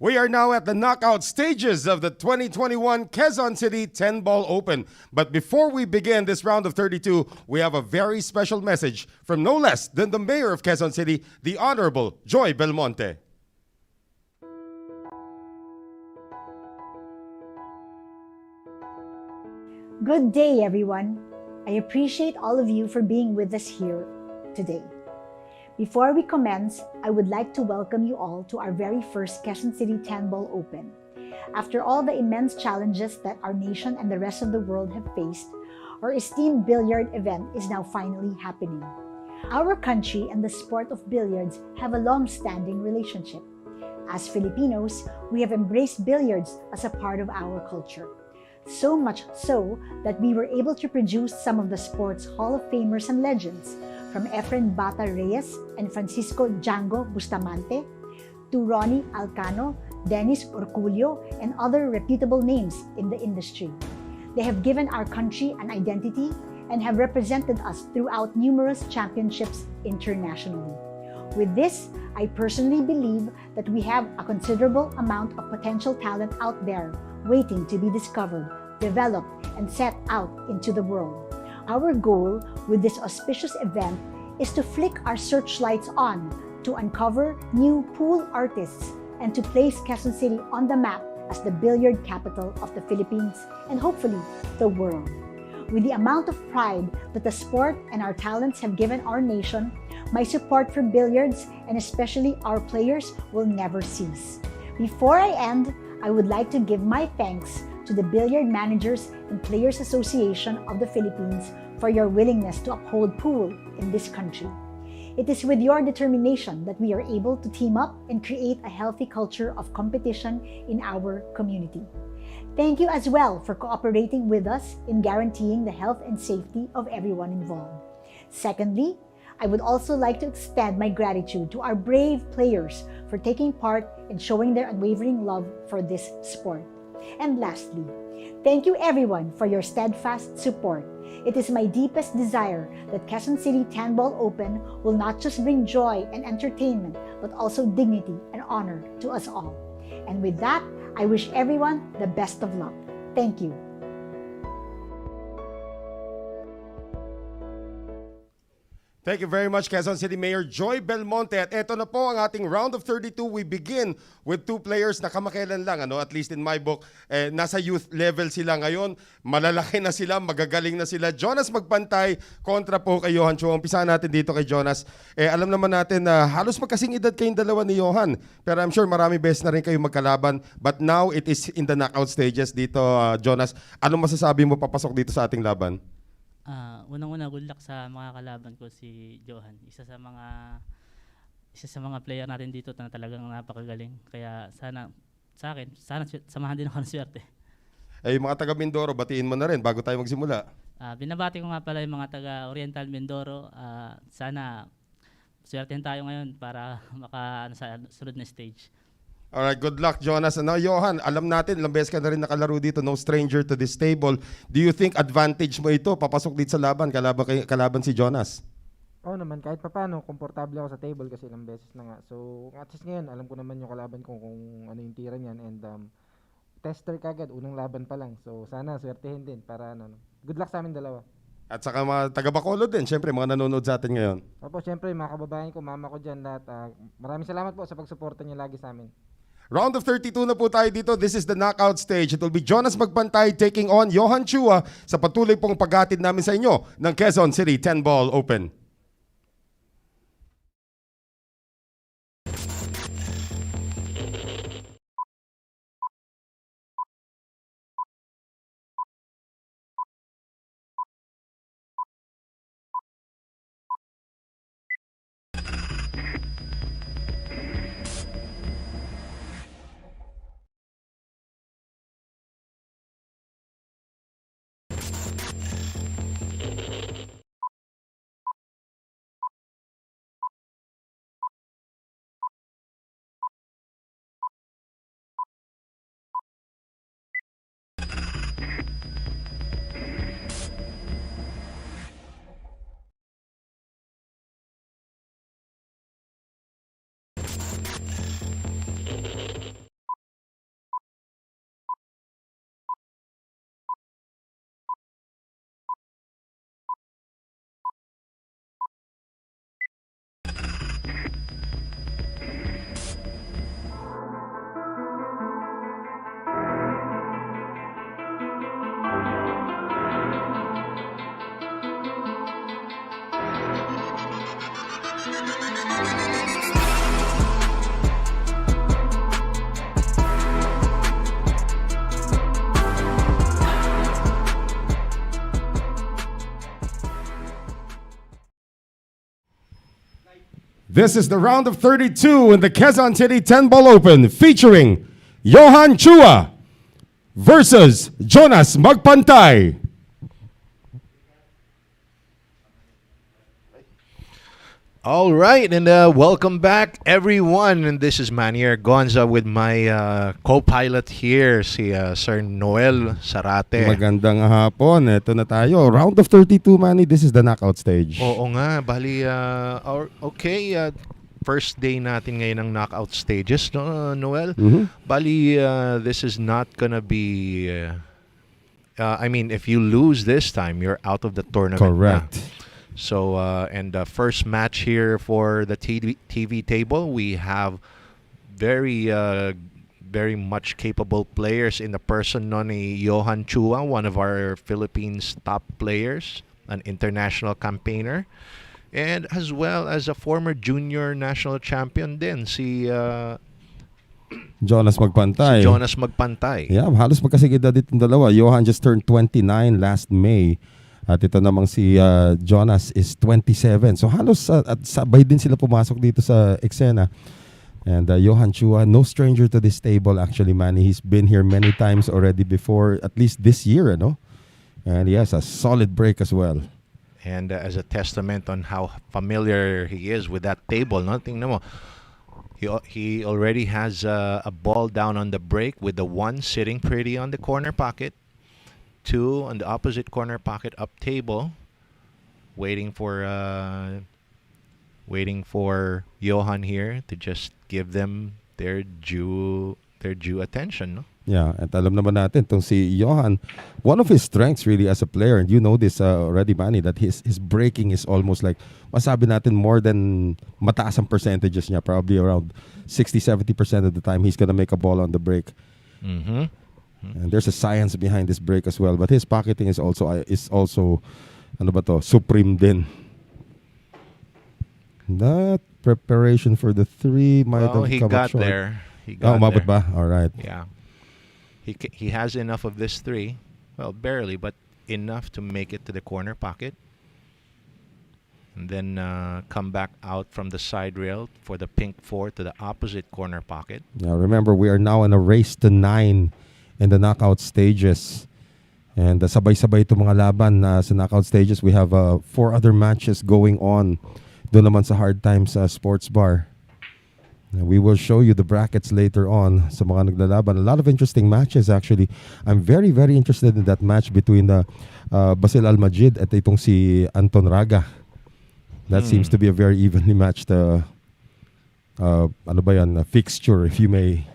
We are now at the knockout stages of the 2021 Quezon City 10-Ball Open. But before we begin this round of 32, we have a very special message from no less than the Mayor of Quezon City, the Honorable Joy Belmonte. Good day, everyone. I appreciate all of you for being with us here today. Before we commence, I would like to welcome you all to our very first Quezon City 10-Ball Open. After all the immense challenges that our nation and the rest of the world have faced, our esteemed billiard event is now finally happening. Our country and the sport of billiards have a long-standing relationship. As Filipinos, we have embraced billiards as a part of our culture. So much so that we were able to produce some of the sport's Hall of Famers and legends, from Efren Bata Reyes and Francisco Django Bustamante, to Ronnie Alcano, Dennis Orculio, and other reputable names in the industry. They have given our country an identity and have represented us throughout numerous championships internationally. With this, I personally believe that we have a considerable amount of potential talent out there waiting to be discovered, developed, and set out into the world. Our goal with this auspicious event is to flick our searchlights on to uncover new pool artists and to place Quezon City on the map as the billiard capital of the Philippines and hopefully the world. With the amount of pride that the sport and our talents have given our nation, my support for billiards and especially our players will never cease. Before I end, I would like to give my thanks to the Billiard Managers and Players Association of the Philippines for your willingness to uphold pool in this country. It is with your determination that we are able to team up and create a healthy culture of competition in our community. Thank you as well for cooperating with us in guaranteeing the health and safety of everyone involved. Secondly, I would also like to extend my gratitude to our brave players for taking part and showing their unwavering love for this sport. And lastly, thank you everyone for your steadfast support. It is my deepest desire that Quezon City 10-Ball Open will not just bring joy and entertainment, but also dignity and honor to us all. And with that, I wish everyone the best of luck. Thank you. Thank you very much, Quezon City Mayor Joy Belmonte. At eto na po ang ating round of 32. We begin with two players na kamakailan lang, at least in my book, nasa youth level sila ngayon. Malalaki na sila, magagaling na sila. Jonas Magpantai kontra po kay Johan Chua. Umpisahan natin dito kay Jonas. Alam naman natin na halos magkasing edad kayong dalawa ni Johan. Pero I'm sure marami beses na rin kayo magkalaban. But now it is in the knockout stages dito, Jonas. Anong masasabi mo papasok dito sa ating laban? Unang-una, good luck sa mga kalaban ko, si Johan. Isa sa mga player natin dito na talagang napakagaling. Kaya sana samahan din ako ng swerte. Yung mga taga Mindoro, batiin mo na rin bago tayo magsimula. Binabati ko nga pala yung mga taga Oriental Mindoro. Sana swertehin tayo ngayon para sa sunod na stage. Alright, good luck, Jonas. Now, Johan, alam natin, ilang beses ka na rin nakalaro dito, no stranger to this table. Do you think advantage mo ito, papasok dito sa laban, kalaban si Jonas? Oo naman, kahit pa paano, komportable ako sa table kasi ilang beses na nga. So, at least ngayon, alam ko naman yung kalaban ko kung ano yung tira niyan. And tester kagad, unang laban pa lang. So, sana swertehin din para good luck sa amin dalawa. At saka mga taga-Bacolod din, syempre, mga nanonood sa atin ngayon. Opo, syempre, mga kababayan ko, mama ko dyan lahat. Maraming salamat po sa pagsuporta niyo lagi sa amin. Round of 32 na po tayo dito. This is the knockout stage. It will be Jonas Magpantai taking on Johan Chua sa patuloy pong paghatid namin sa inyo ng Quezon City 10-Ball Open. This is the round of 32 in the Quezon City 10-ball open featuring Johan Chua versus Jonas Magpantai. All right, and welcome back, everyone. And this is Manier Gonza with my co-pilot here, si Sir Noel Sarate. Magandang hapon. Ito na tayo. Round of 32, Manny. This is the knockout stage. Oo nga, bali, first day natin ngayon ng knockout stages, no, Noel? Bali, this is not gonna be, I mean, if you lose this time, you're out of the tournament. Correct. Na. So, and the first match here for the TV table, we have very much capable players in the person ni Johan Chua, one of our Philippines' top players, an international campaigner, and as well as a former junior national champion din, si Jonas Magpantai. Jonas Magpantai. Yeah, halos magkasigid na dito ng dalawa. Johan just turned 29 last May. At ito namang si Jonas is 27. So halos at sabay din sila pumasok dito sa eksena. And Johan Chua, no stranger to this table actually, Manny. He's been here many times already before, at least this year, ano? And he has a solid break as well. And as a testament on how familiar he is with that table, no? Tingnan mo. He already has a ball down on the break with the 1 sitting pretty on the corner pocket. 2 on the opposite corner pocket up table, waiting for Johan here to just give them their due attention, no? Yeah, at alam naman natin itong si Johan, one of his strengths really as a player, and you know this already, Manny, that his breaking is almost like, masabi natin more than mataas ang percentages niya, probably around 60-70% of the time he's gonna make a ball on the break. Mm-hmm. And there's a science behind this break as well. But his pocketing is also ano ba to, supreme din. That preparation for the 3 might have he come got up short. there. He got umabot there. ba? All right. Yeah. He has enough of this 3. Well, barely, but enough to make it to the corner pocket. And then come back out from the side rail for the pink 4 to the opposite corner pocket. Now remember, we are now in a race to 9 in the knockout stages. And sabay-sabay itong mga laban sa knockout stages. We have 4 other matches going on doon naman sa Hard Times Sports Bar. We will show you the brackets later on sa mga naglalaban. A lot of interesting matches actually. I'm very, very interested in that match between Basil Almajid at itong si Anton Raga. That seems to be a very evenly matched fixture, if you may.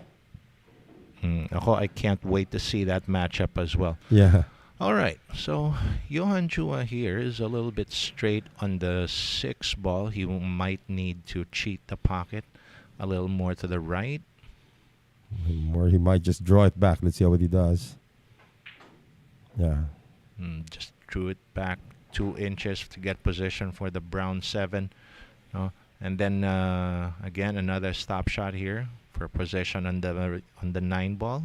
I can't wait to see that matchup as well. Yeah. All right. So Johan Chua here is a little bit straight on the 6 ball. He might need to cheat the pocket a little more to the right. Or he might just draw it back. Let's see what he does. Yeah. Just drew it back 2 inches to get position for the brown 7. And then again another stop shot here for position on the 9 ball.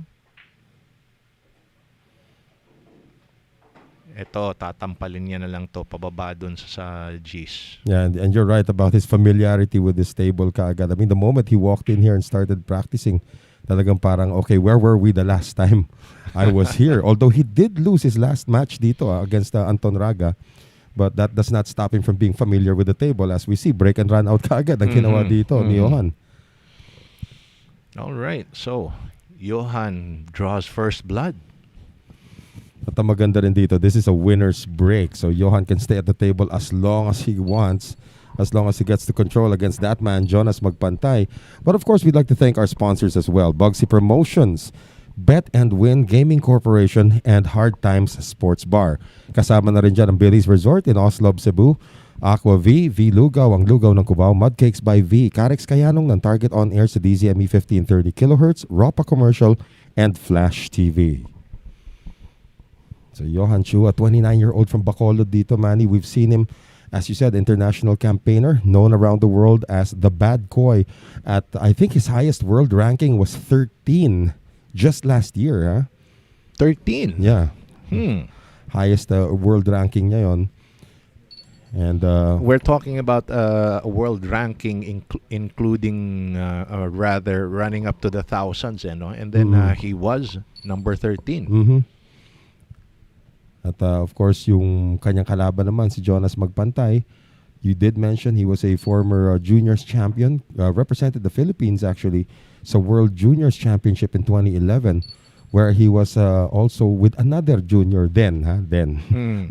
Ito, tatampalin niya na lang to pababa dun sa G's. Yeah, and you're right about his familiarity with this table kaagad. I mean, the moment he walked in here and started practicing, talagang parang, okay, where were we the last time I was here? Although he did lose his last match dito against Anton Raga, but that does not stop him from being familiar with the table. As we see, break and run out kaagad ang ginawa dito ni Johan. All right, so Johan draws first blood. At ang maganda rin dito, this is a winner's break. So Johan can stay at the table as long as he wants, as long as he gets to control against that man, Jonas Magpantai. But of course, we'd like to thank our sponsors as well. Bugsy Promotions, Bet and Win Gaming Corporation, and Hard Times Sports Bar. Kasama na rin dyan ang Billiards Resort in Oslo, Cebu, Aqua V, V Lugaw, ang Lugaw ng Cubao, Mudcakes by V, Carex Kayanong ng Target On Air sa DZME 1530 kHz, Ropa Commercial, and Flash TV. So Johan Chua, 29-year-old from Bacolod dito, Manny. We've seen him, as you said, international campaigner, known around the world as the Bad Koi. At I think his highest world ranking was 13 just last year. Huh? 13? Yeah. Highest world ranking niya yon. And We're talking about a world ranking, including rather running up to the thousands, and then he was number 13. mhm. At of course, yung kanyang kalaban naman, si Jonas Magpantay, you did mention he was a former juniors champion, represented the Philippines actually sa World Juniors Championship in 2011, where he was also with another junior then,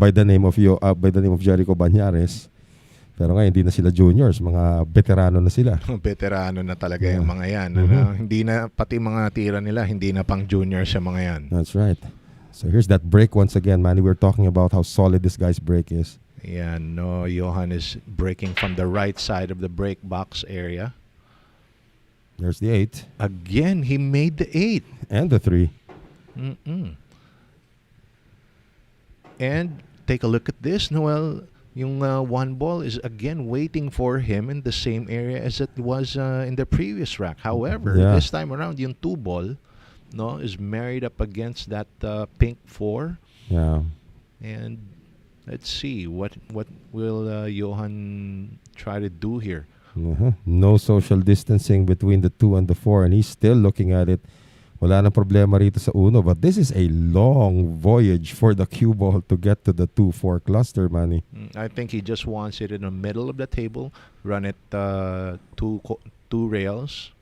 by the name of Jericho Banyares. Pero ngayon hindi na sila juniors, mga veterano na sila. Veterano na talaga Yeah. yung mga yan. Mhm. Hindi na, pati mga tira nila, hindi na pang juniors sa mga yan. That's right. So here's that break once again, Manny. We're talking about how solid this guy's break is. Yeah, no, Johan is breaking from the right side of the break box area. There's the 8 Again, he made the 8. and the 3. And take a look at this, Noel. Yung one ball is again waiting for him in the same area as it was in the previous rack. However, Yeah. this time around, yung 2 ball, no, is married up against that pink 4. Yeah. And let's see what will Johan try to do here. No social distancing between the 2 and the 4, and he's still looking at it. Wala nang problema rito sa uno, but this is a long voyage for the cue ball to get to the 2-4 cluster, Manny. I think he just wants it in the middle of the table, run it two rails,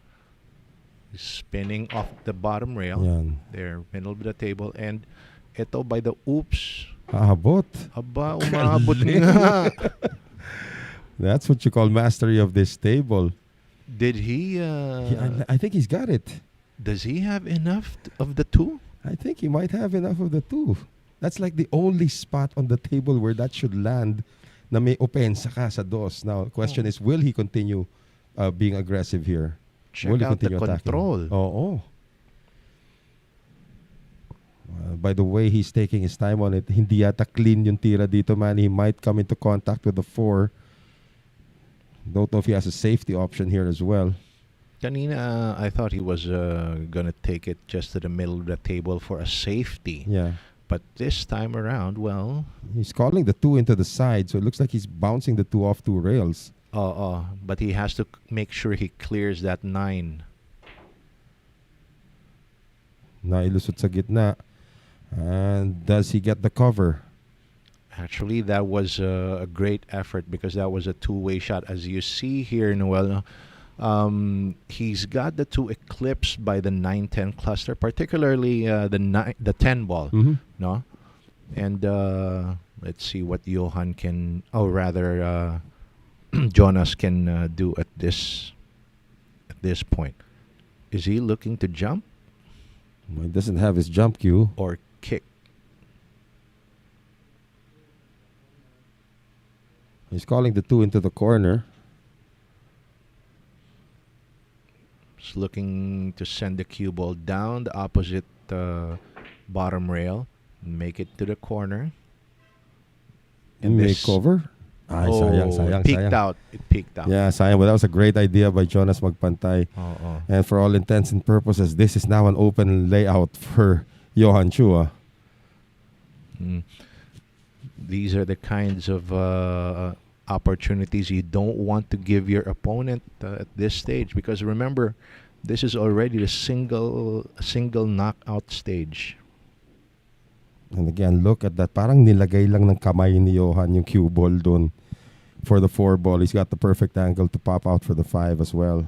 spinning off the bottom rail. Yan. There, middle of the table, and ito by the oops. Aabot. Aba, umabot nga. That's what you call mastery of this table. Did he? I think he's got it. Does he have enough of the 2? I think he might have enough of the 2. That's like the only spot on the table where that should land na may opensa ka sa dos. Now, the question is, will he continue being aggressive here? Check Will he out the continue attacking? control. Oo. By the way he's taking his time on it, hindi yata clean yung tira dito, man. He might come into contact with the 4. Don't know if he has a safety option here as well. Kanina, I thought he was gonna take it just to the middle of the table for a safety. Yeah. But this time around, well, He's calling the 2 into the side, so it looks like he's bouncing the 2 off 2 rails. but he has to make sure he clears that 9. Nailusot sa gitna. And does he get the cover? Actually, that was a great effort because that was a two-way shot. As you see here, Noel, he's got the 2 eclipsed by the 9-10 cluster, particularly the 10 ball. Mhm. No, and let's see what Johan can, Jonas can do at this point. Is he looking to jump Well, he doesn't have his jump cue. or kick? He's calling the 2 into the corner. He's looking to send the cue ball down the opposite bottom rail, make it to the corner. And May this- cover. Ay, sayang. Peeked out. It peeked out. Yeah, sayang. But that was a great idea by Jonas Magpantay. And for all intents and purposes, this is now an open layout for Johan Chua. These are the kinds of opportunities you don't want to give your opponent at this stage, because remember, this is already the single knockout stage. And again, look at that. Parang nilagay lang ng kamay ni Johan yung cue ball dun for the 4 ball. He's got the perfect angle to pop out for the 5 as well.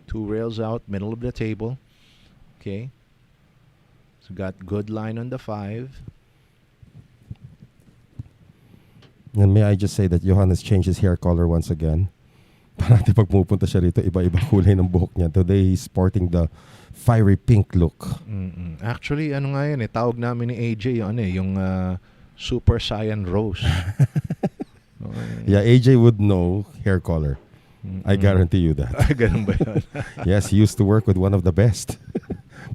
2 rails out, middle of the table. Okay. So got good line on the 5. And may I just say that Johan has changed his hair color once again. Parati pag pumupunta siya rito, iba-iba kulay ng buhok niya. Today, he's sporting the fiery pink look. Actually, ano nga yan tawag namin ni AJ yung Super Saiyan Rose. Yeah, AJ would know hair color. I guarantee you that. Ganun ba yun? Yes, he used to work with one of the best.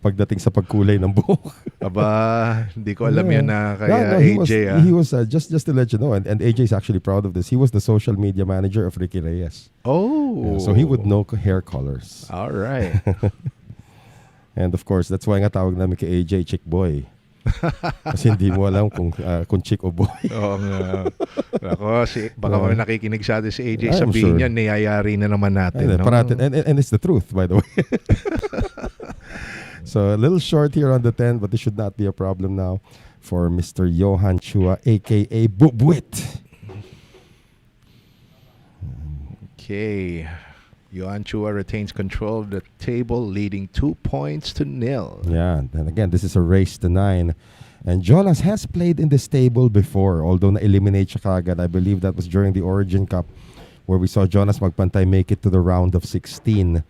Pagdating sa pagkulay ng buhok. Aba, hindi ko alam yan na kaya AJ. He was just to let you know, and AJ is actually proud of this. He was the social media manager of Ricky Reyes. Oh. Yeah, so he would know hair colors. All right. And of course, that's why nga tawag namin kay AJ, Chick Boy. Kasi hindi mo alam kung chick o boy. Oo nga. Ako, baka Oo. may nakikinig sa atin si AJ, I'm sabihin sure. niya, niyayari na naman natin. And, No? and it's the truth, by the way. So a little short here on the 10, but this should not be a problem now for Mr. Johan Chua, aka Bubwit. Okay. Johan Chua retains control of the table, leading 2-0. Yeah, and again, this is a race to 9. And Jonas has played in this table before, although na-eliminate siya kagad. I believe that was during the Origin Cup where we saw Jonas Magpantay make it to the round of 16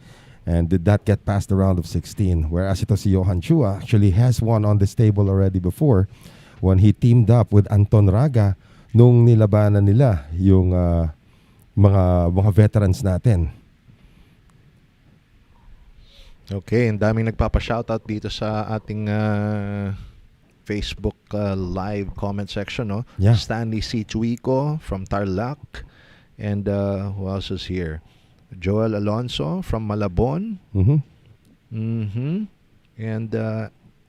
and did not get past the round of 16. Whereas ito si Johan Chua actually has won on this table already before when he teamed up with Anton Raga nung nilabanan nila yung mga veterans natin. Okay, ang daming nagpapa-shoutout dito sa ating Facebook live comment section, no? Yeah. Stanley C. Chuico from Tarlac. And who else is here? Joel Alonso from Malabon. And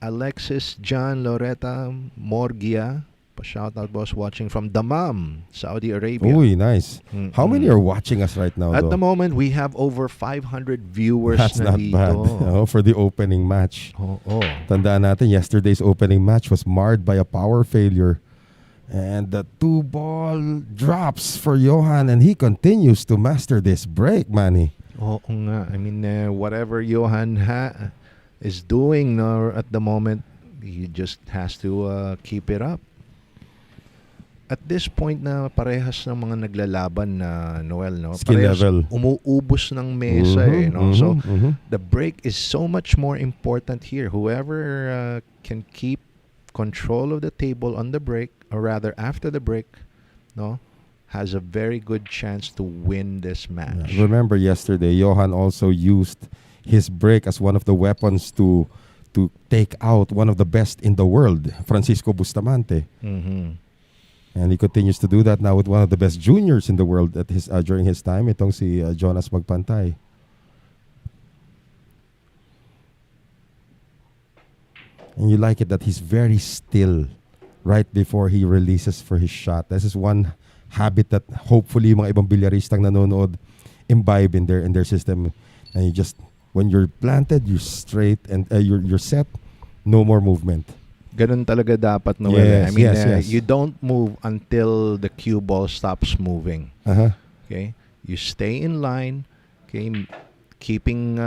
Alexis John Loretta Morgia. Pa-shoutout boss watching from Dammam, Saudi Arabia. Uy, nice. How many are watching us right now, At though? the moment, we have over 500 viewers. That's na not dito. bad. For the opening match. Oo. Tandaan natin, yesterday's opening match was marred by a power failure. And the 2-ball drops for Johan, and he continues to master this break, Manny. Oo nga. I mean, whatever Johan is doing at the moment, he just has to keep it up. At this point na parehas ng mga naglalaban na Noel, no? Skill Parehas level. umuubos ng mesa no? So the break is so much more important here. Whoever can keep control of the table on the break, or rather after the break, no, has a very good chance to win this match. Remember yesterday, Johan also used his break as one of the weapons to take out one of the best in the world, Francisco Bustamante. And he continues to do that now with one of the best juniors in the world at his during his time, itong si Jonas Magpantay. And you like it that he's very still right before he releases for his shot. This is one habit that hopefully mga ibang bilyaristang nanonood imbibe in their system. And you just, when you're planted, you're straight and you're set, no more movement. Ganun talaga dapat, Noel. Yes, I mean, yes. you don't move until the cue ball stops moving. Okay? You stay in line, okay? Keeping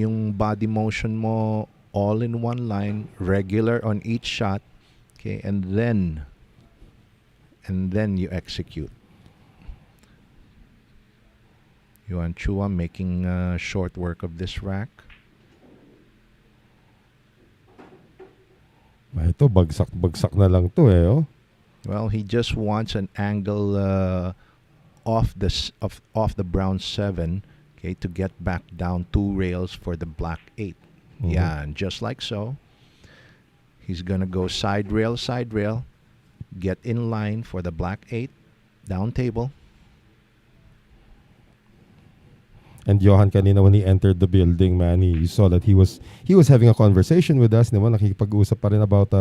yung body motion mo all in one line, regular on each shot, okay? And then you execute. Johan Chua making short work of this rack. Ito, bagsak na lang to oh. Well, he just wants an angle off the brown 7, okay, to get back down 2 rails for the black 8. Yeah, and just like so, he's gonna go side rail, get in line for the black 8, down table. And Johan kanina when he entered the building, man, you saw that he was having a conversation with us. Naman nakikipag-usap pa rin about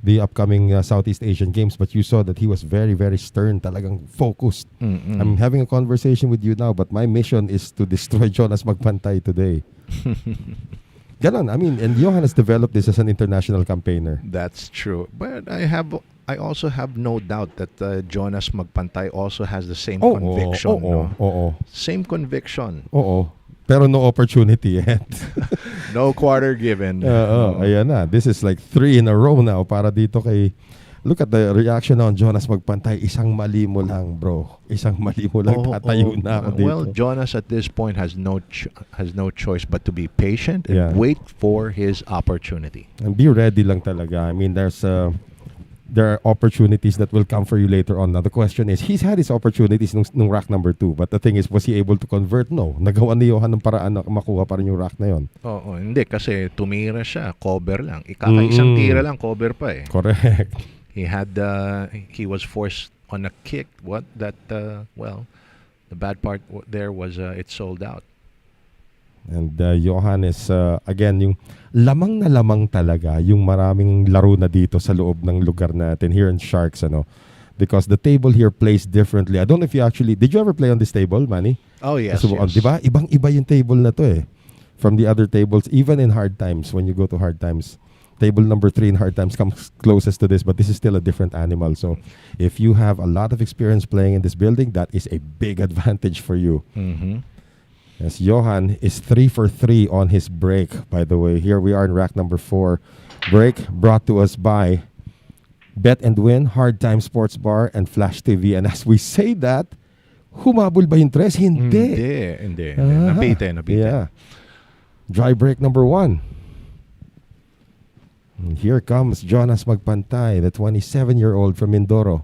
the upcoming Southeast Asian Games, but you saw that he was very, very stern, talagang focused. I'm having a conversation with you now, but my mission is to destroy Jonas Magpantay today. Ganon. I mean, and Johan has developed this as an international campaigner. That's true. But I also have no doubt that Jonas Magpantay also has the same conviction. Same conviction. Pero no opportunity yet. No quarter given. Ayan na. This is like 3 in a row now para dito kay... Look at the reaction on Jonas Magpantay. Isang mali mo lang, bro. Isang mali mo lang. Tatayo na ako dito. Well, Jonas at this point has no choice but to be patient and wait for his opportunity. And be ready lang talaga. I mean, there are opportunities that will come for you later on. Now, the question is, he's had his opportunities nung rack number 2. But the thing is, was he able to convert? No. Nagawa ni Johan ng paraan na makuha pa rin yung rack na yon. Oo, hindi. Kasi tumira siya. Cover lang. Ikakaisang tira lang, cover pa eh. Correct. He was forced on a kick. The bad part there was it sold out. And Johan is, again, yung lamang na lamang talaga yung maraming laro na dito sa loob ng lugar natin here in Sharks, ano. Because the table here plays differently. I don't know if you actually, did you ever play on this table, Manny? Oh, yes, Nasubukan, yes. di ba? Ibang-iba yung table na to eh. From the other tables, even in hard times, when you go to hard times. Table number 3 in hard times comes closest to this, but this is still a different animal. So if you have a lot of experience playing in this building, that is a big advantage for you. Mm-hmm. As Johan is 3 for 3 on his break, by the way. Here we are in rack number 4. Break brought to us by Bet and Win, Hard Time Sports Bar, and Flash TV. And as we say that, humabol ba yung tres? Hindi. Hindi. Ah, Napite. Yeah. Dry break number 1. And here comes Jonas Magpantai, the 27-year-old from Mindoro.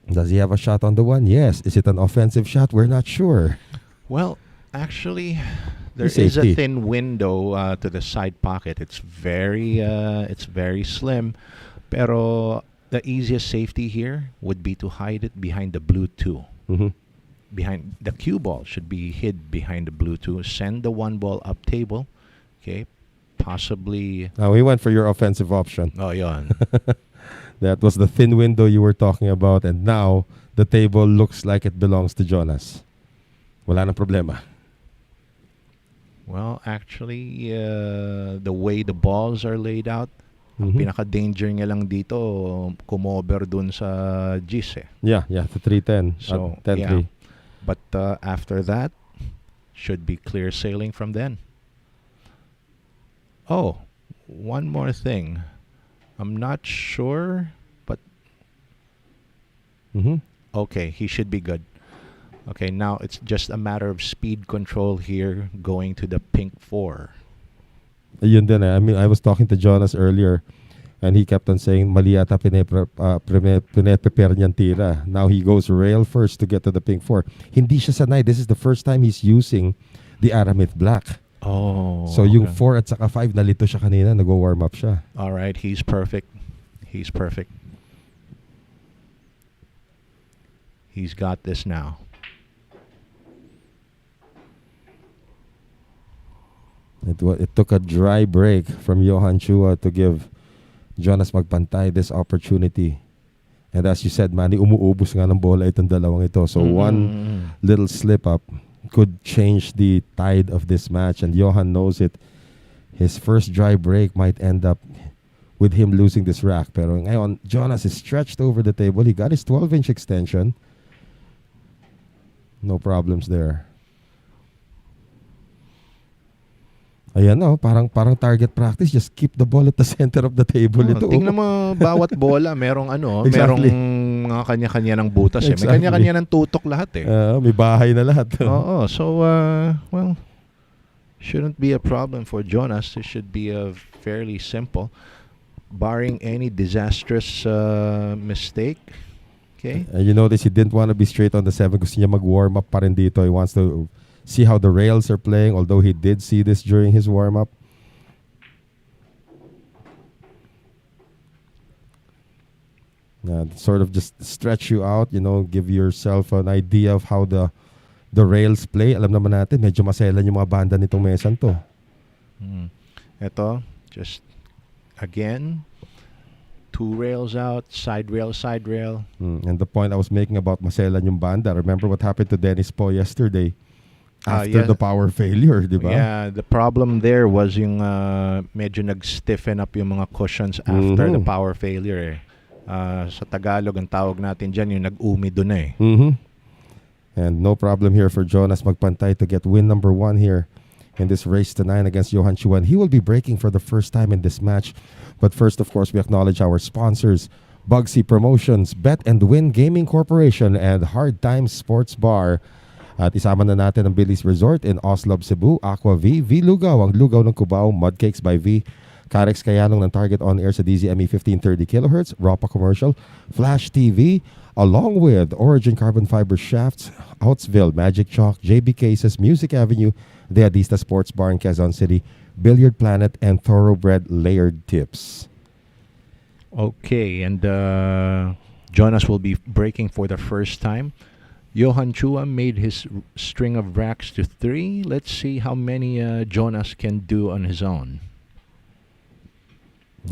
Does he have a shot on the 1? Yes. Is it an offensive shot? We're not sure. Well, actually, there Yung is a safety. thin window to the side pocket. It's very slim. Pero the easiest safety here would be to hide it behind the blue 2. Mm-hmm. Behind the cue ball should be hid behind the blue 2. Send the 1 ball up table. Okay. Possibly. Now, we went for your offensive option. Oh, yon. That was the thin window you were talking about, and now the table looks like it belongs to Jonas. Wala nang problema. Well, actually, the way the balls are laid out, ang Mhm. pinaka-danger niya lang dito, kumover dun sa Gis eh. Yeah, the 310. So, 10-3. But after that, should be clear sailing from then. Oh, one more thing. I'm not sure, but Mhm. okay, he should be good. Okay, now it's just a matter of speed control here going to the pink 4. Ayun din eh. I mean, I was talking to Jonas earlier, and he kept on saying, mali yata pinepprepare niyang tira. Now he goes rail first to get to the pink 4. Hindi siya sanay. This is the first time he's using the Aramith Black. Oh. So yung okay. 4 at saka 5, nalito siya kanina. Nag-warm up siya. All right, he's perfect. He's perfect. He's got this now. It took a dry break from Johan Chua to give Jonas Magpantai this opportunity. And as you said, Manny, umuubos nga ng bola itong dalawang ito. So one little slip up could change the tide of this match. And Johan knows it. His first dry break might end up with him losing this rack. Pero ngayon, Jonas is stretched over the table. He got his 12-inch extension. No problems there. Ayan no, parang target practice. Just keep the ball at the center of the table. Ito. Tingnan mo, bawat bola, merong Exactly. merong mga kanya-kanya ng butas eh. May Exactly. kanya-kanya ng tutok lahat eh. May bahay na lahat. Oo, so, well, shouldn't be a problem for Jonas. It should be fairly simple. Barring any disastrous mistake. Okay? And you notice he didn't want to be straight on the 7. Gusto niya mag-warm up pa rin dito. He wants to see how the rails are playing, although he did see this during his warm-up. Sort of just stretch you out, give yourself an idea of how the rails play. Alam naman natin, medyo maselan yung mga banda nitong mesan to. Ito, just again, 2 rails out, side rail. And the point I was making about maselan yung banda, remember what happened to Dennis Po yesterday? After the power failure, di ba? Yeah, the problem there was yung medyo nag-stiffen up yung mga cushions after the power failure eh. Sa Tagalog, ang tawag natin dyan, yung nag-umi dun eh. And no problem here for Jonas Magpantai to get win number 1 here in this race to 9 against Johan Chua. And he will be breaking for the first time in this match. But first, of course, we acknowledge our sponsors, Bugsy Promotions, Bet and Win Gaming Corporation, and Hard Times Sports Bar. At isama na natin ang Billiards Resort in Oslob, Cebu, Aqua V, V Lugaw, ang Lugaw ng Cubao, Mudcakes by V, Carex Kayanong ng Target On Air sa DZME 1530 kHz, Ropa Commercial, Flash TV, along with Origin Carbon Fiber Shafts, Outsville, Magic Chalk, JB Cases, Music Avenue, The Adista Sports Bar in Quezon City, Billiard Planet, and Thoroughbred Layered Tips. Okay, and Jonas will be breaking for the first time. Johan Chua made his string of racks to 3. Let's see how many Jonas can do on his own.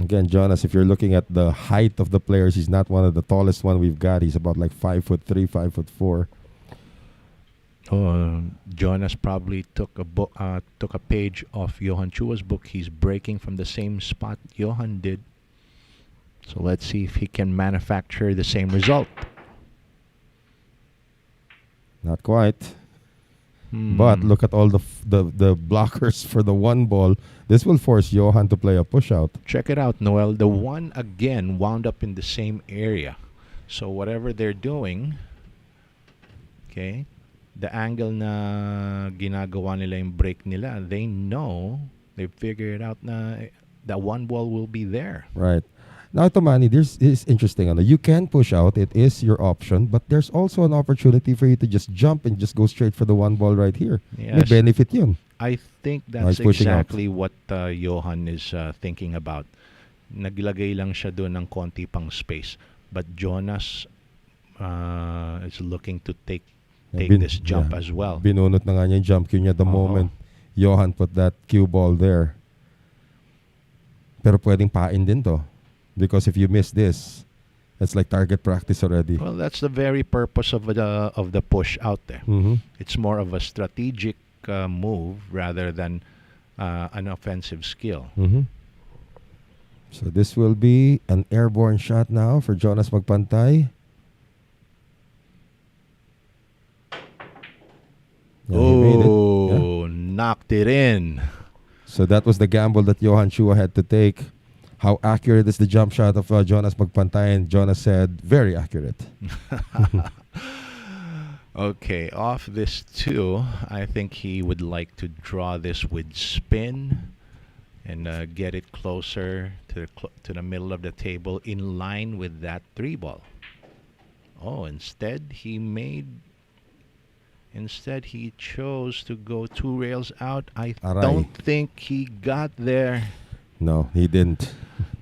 Again, Jonas, if you're looking at the height of the players, he's not one of the tallest one we've got. He's about like 5'3", 5'4". Oh, Jonas probably took a page off Johan Chua's book. He's breaking from the same spot Johan did. So let's see if he can manufacture the same result. Not quite. But look at all the blockers for the 1 ball. This will force Johan to play a push out. Check it out, Noel. The 1 again wound up in the same area. So whatever they're doing, okay, the angle na ginagawa nila yung break nila, they know, they figured out na that 1 ball will be there. Right. Now, ito, Manny, this is interesting. You can push out. It is your option. But there's also an opportunity for you to just jump and just go straight for the 1 ball right here. May Yes. benefit yun. I think that's he's pushing out. exactly what Johan is thinking about. Naglagay lang siya doon ng konti pang space. But Jonas is looking to take this jump as well. Binunot na nga niya yung jump cue niya the moment Johan put that cue ball there. Pero pwedeng pain din to. Because if you miss this, that's like target practice already. Well, that's the very purpose of the push out there. It's more of a strategic move rather than an offensive skill. So this will be an airborne shot now for Jonas Magpantay. Yeah, he made it. Yeah. Knocked it in. So that was the gamble that Johan Chua had to take. How accurate is the jump shot of Jonas Magpantay? And Jonas said, very accurate. Okay, off this 2, I think he would like to draw this with spin and get it closer to the middle of the table in line with that 3 ball. Oh, instead he chose to go 2 rails out. I don't think he got there. No, he didn't.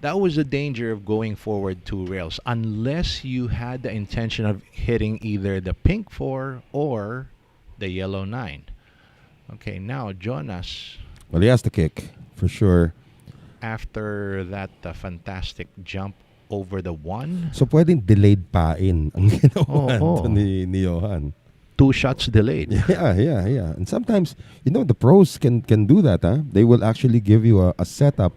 That was the danger of going forward 2 rails, unless you had the intention of hitting either the pink 4 or the yellow 9. Okay, now Jonas. Well, he has to kick, for sure. After that fantastic jump over the 1. So, pwedeng delayed pain ang ginawa ni Johan. 2 shots delayed. Yeah. And sometimes, the pros can do that. They will actually give you a setup.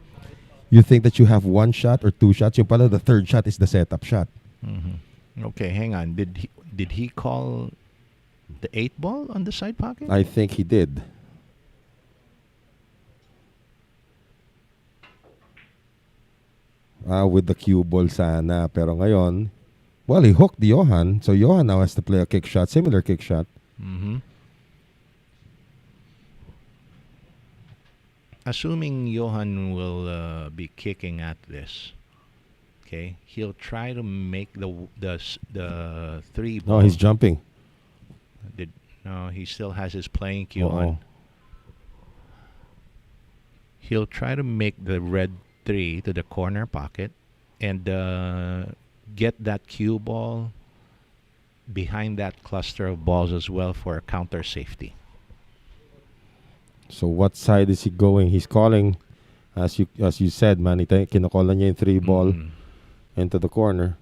You think that you have 1 shot or 2 shots. Yung pala, the 3rd shot is the setup shot. Okay, hang on. Did he call the 8 ball on the side pocket? I think he did. With the cue ball sana. Pero ngayon, well, he hooked Johan. So Johan now has to play a kick shot, similar kick shot. Assuming Johan will be kicking at this, okay, he'll try to make the 3 ball. No, he's jumping. No, he still has his playing cue on. He'll try to make the red 3 to the corner pocket and get that cue ball behind that cluster of balls as well for a counter safety. So what side is he going? He's calling, as you said, Manny, kinakola niya yung 3 ball into the corner.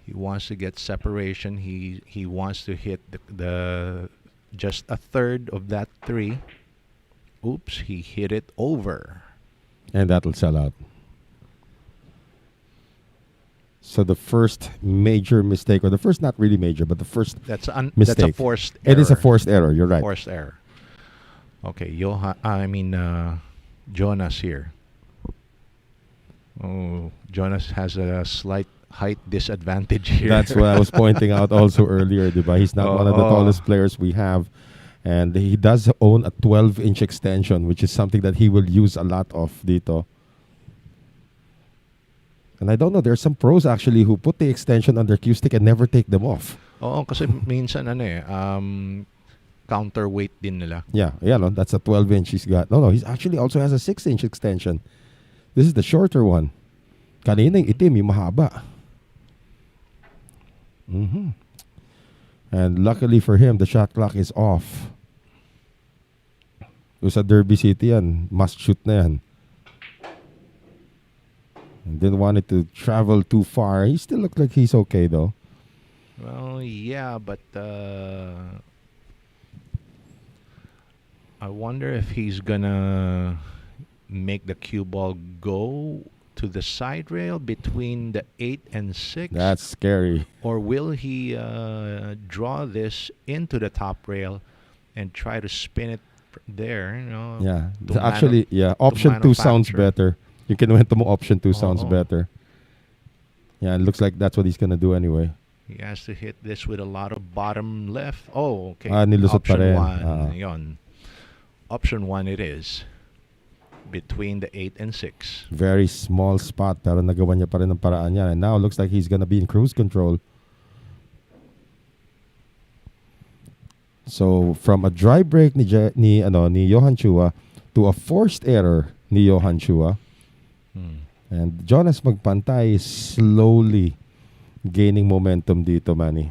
He wants to get separation. He wants to hit the just a third of that 3. Oops, he hit it over. And that'll sell out. So the first major mistake, or the first not really major, but the first mistake. That's a forced error. It is a forced error, you're right. Forced error. Okay, Jonas here. Oh, Jonas has a slight height disadvantage here. That's what I was pointing out also earlier, diba? He's not one of the tallest players we have. And he does own a 12-inch extension, which is something that he will use a lot of dito. And I don't know, there's some pros actually who put the extension on their cue stick and never take them off. Oo, kasi minsan counterweight din nila. Yeah, no, that's a 12-inch he's got. No, he actually also has a 6-inch extension. This is the shorter one. Kanina yung itim, yung mahaba. And luckily for him, the shot clock is off. Sa Derby City yan, must shoot na yan. And didn't want it to travel too far. He still looked like he's okay though. Well, yeah, but I wonder if he's gonna make the cue ball go to the side rail between the 8 and 6. That's scary. Or will he draw this into the top rail and try to spin it there? You know, Yeah. to Actually, yeah. Option 2 sounds manufacture. better. You can went to mo option 2 sounds Oo. better. Yeah, it looks like that's what he's gonna do anyway. He has to hit this with a lot of bottom left. Oh, okay. Nilusot pa Option rin. 1. Yon. Option 1 it is. Between the 8 and 6. Very small spot pero nagawa niya pa rin ng paraan yan. And now it looks like he's gonna be in cruise control. So from a dry break ni Johan Chua to a forced error ni Johan Chua. And Jonas Magpantai is slowly gaining momentum dito, Manny.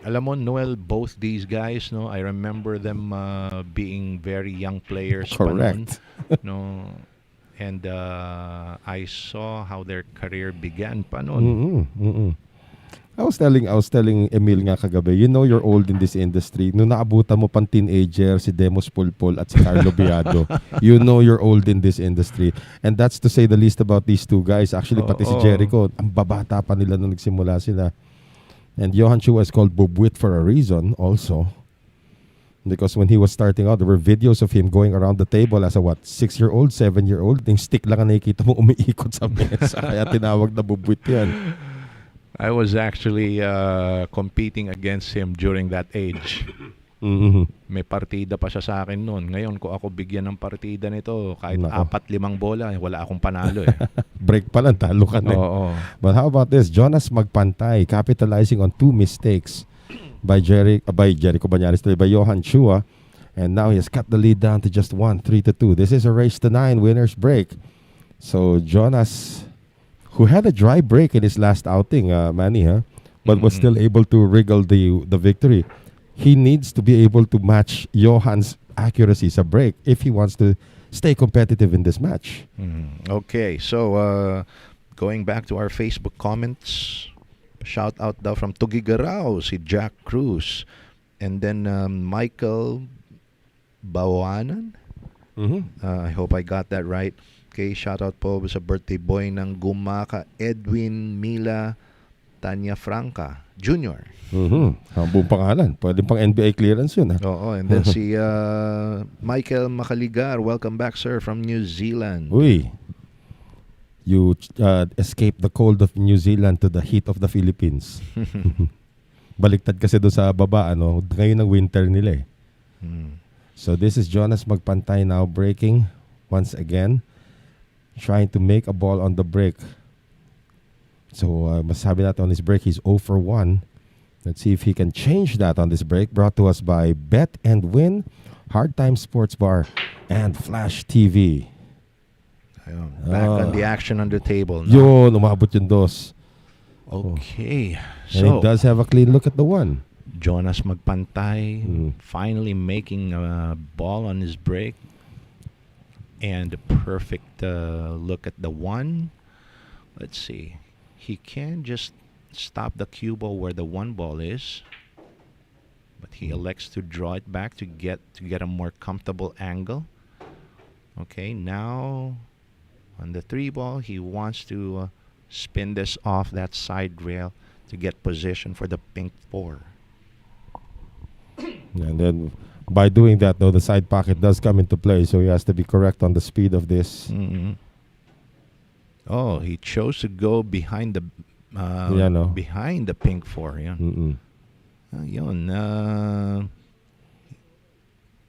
Alam mo, Noel, both these guys, no, I remember them being very young players. Correct. Pa noon, no, and I saw how their career began pa noon. I was telling Emil nga kagabi, you know you're old in this industry. Nung naabutan mo pang teenager, si Demos Pulpol at si Carlo Biado, you know you're old in this industry. And that's to say the least about these two guys. Actually, pati si Jericho, ang babata pa nila nung nagsimula sila. And Johan Chua is called Bubwit for a reason also. Because when he was starting out, there were videos of him going around the table as a 6-year-old, 7-year-old. Yung stick lang ang nakikita mo umiikot sa mesa. Kaya tinawag na Bubwit yan. I was actually competing against him during that age. May partida pa siya sa akin noon. Ngayon, kung ako bigyan ng partida nito, kahit 4-5 bola, wala akong panalo eh. Break pa lang, talo ka na. Oo. But how about this? Jonas Magpantai capitalizing on 2 mistakes by Johan Chua. And now he has cut the lead down to just 1, 3-2. This is a race to 9 winners break. So Jonas, who had a dry break in his last outing, Manny, but was still able to wriggle the victory. He needs to be able to match Johann's accuracy sa break if he wants to stay competitive in this match. Okay, so going back to our Facebook comments, shout out daw from Tugigaraw, si Jack Cruz, and then Michael Bawanan. I hope I got that right. Okay, shout out po sa birthday boy ng Gumaka, Edwin Mila Tanya Franca Jr. Ang buong pangalan. Pwede pang NBA clearance yun. Oo, and then si Michael Makaligar, welcome back sir from New Zealand. Uy, you escaped the cold of New Zealand to the heat of the Philippines. Baliktad kasi doon sa baba, ngayon ang winter nila eh. So this is Jonas Magpantay now breaking once again, trying to make a ball on the break. So masasabi natin on this break, he's 0 for 1. Let's see if he can change that on this break. Brought to us by Bet and Win, Hard Time Sports Bar, and Flash TV. Ayun, back on the action on the table. Yun, umabot yung dos. Okay, And so it does have a clean look at the 1. Jonas Magpantay finally making a ball on his break. And a perfect look at the 1. Let's see. He can just stop the cue ball where the 1 ball is, but he elects to draw it back to get a more comfortable angle. Okay, now on the 3 ball, he wants to spin this off that side rail to get position for the pink 4. And then by doing that, though, the side pocket does come into play, so he has to be correct on the speed of this. Oh, he chose to go behind the behind the pink 4.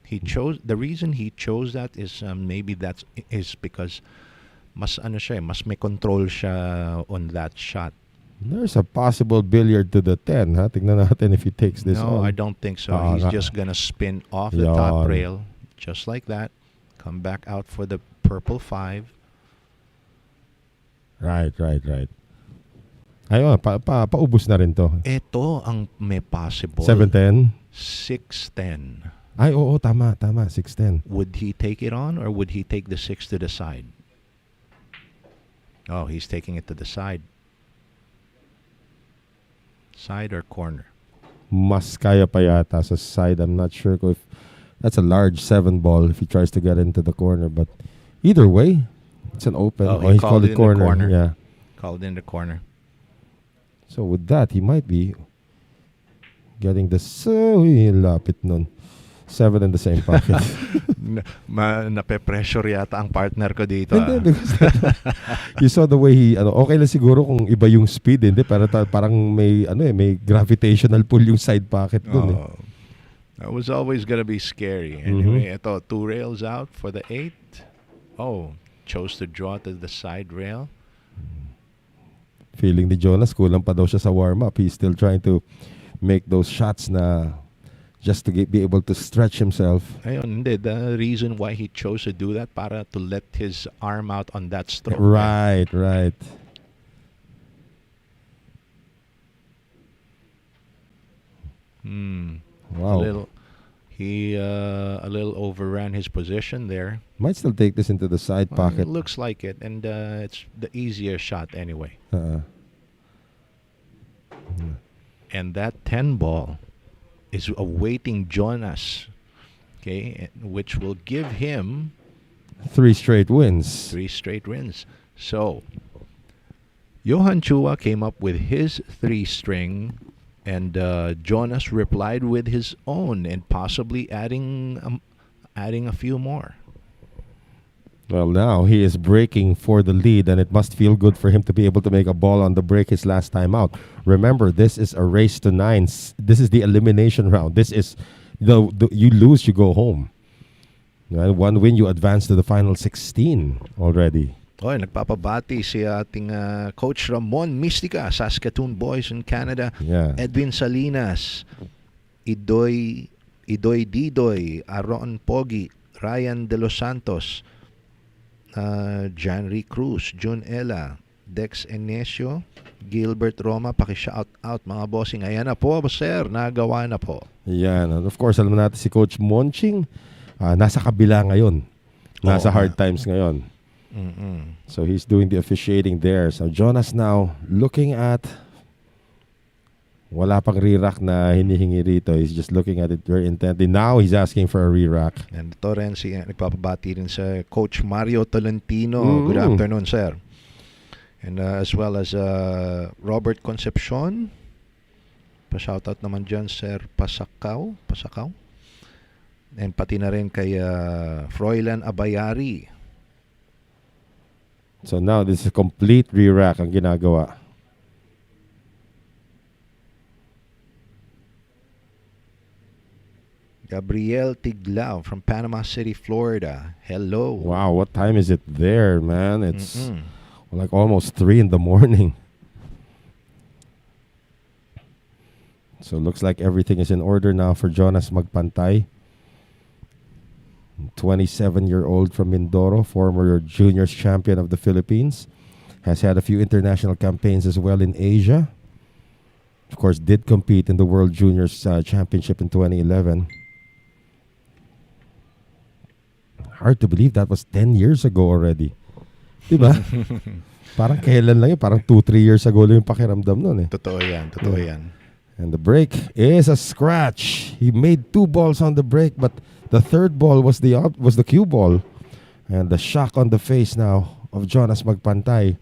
He chose, the reason he chose that is maybe that is because mas may control siya on that shot. There's a possible billiard to the 10. Tignan natin if he takes this No, on. I don't think so. He's just gonna spin off the top rail just like that. Come back out for the purple 5. Right. Ayun, paubos na rin to. Ito ang may possible. 7-10. 6-10. Ay, oo, tama. 6-10. Would he take it on or would he take the 6 to the side? Oh, he's taking it to the side. Side or corner? Mas kaya pa yata sa side. I'm not sure if that's a large 7 ball if he tries to get into the corner. But either way, it's an open. Oh, He he called it in the corner. Yeah. Called in the corner. So with that, he might be getting the lapit nun. 7 in the same pocket. Nape-pressure yata ang partner ko dito. Hindi, because you saw the way he, okay lang siguro kung iba yung speed, hindi? Parang may, may gravitational pull yung side pocket dun. That was always gonna be scary. Anyway, ito, 2 rails out for the 8. Oh, chose to draw to the side rail. Feeling ni Jonas, kulang pa daw siya sa warm-up. He's still trying to make those shots na just to be able to stretch himself. Ayun, hindi. The reason why he chose to do that para to let his arm out on that stroke. Right. Wow. A little overran his position there. Might still take this into the side pocket. It looks like it, and it's the easier shot anyway. And that 10 ball is awaiting Jonas, okay, which will give him 3 straight wins. 3 straight wins. So, Johan Chua came up with his 3-string, and Jonas replied with his own, and possibly adding a few more. Well, now he is breaking for the lead, and it must feel good for him to be able to make a ball on the break his last time out. Remember, this is a race to 9. This is the elimination round. This is, you lose, you go home. Well, 1 win, you advance to the final 16 already. Oy, nagpapabati si ating Coach Ramon Mistica, Saskatoon Boys in Canada. Yeah. Edwin Salinas, Idoy Didoy, Aron Pogi, Ryan De Los Santos, Janry Cruz, Jun Ella, Dex Enesio, Gilbert Roma, paki-shout out mga bossing. Ayan na po, sir, nagawa na po. Yan. And of course, alam natin si Coach Monching, nasa kabila ngayon. Nasa hard times ngayon. So he's doing the officiating there. So Jonas now looking at, wala pang re-rack na hinihingi rito. He's just looking at it very intently. Now he's asking for a re-rack. And ito rin nagpapabati rin sa Coach Mario Tolentino. Good afternoon, sir. And as well as Robert Concepcion. Pa-shoutout naman dyan, Sir Pasakaw. And pati na rin kay Froilan Abayari. So now this is a complete re-rack ang ginagawa. Gabriel Tiglao from Panama City, Florida. Hello. Wow, what time is it there, man? It's like almost 3 in the morning. So it looks like everything is in order now for Jonas Magpantai. 27-year-old from Mindoro, former juniors champion of the Philippines. Has had a few international campaigns as well in Asia. Of course, did compete in the World Juniors Championship in 2011. Hard to believe that was 10 years ago already. Diba? Parang kailan lang yun. Parang 2-3 years ago lang yung pakiramdam nun eh. Totoo yan. And the break is a scratch. He made 2 balls on the break, but the third ball was the cue ball. And the shock on the face now of Jonas Magpantay.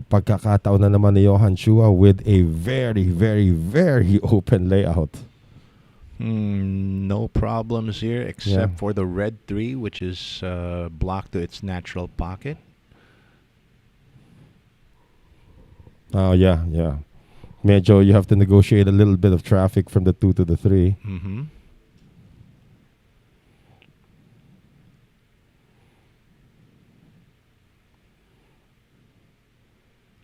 Pagkakataon na naman ni Johan Chua with a very, very, very open layout. No problems here except for the red 3, which is blocked to its natural pocket. Oh, yeah. Medyo you have to negotiate a little bit of traffic from the 2 to the 3.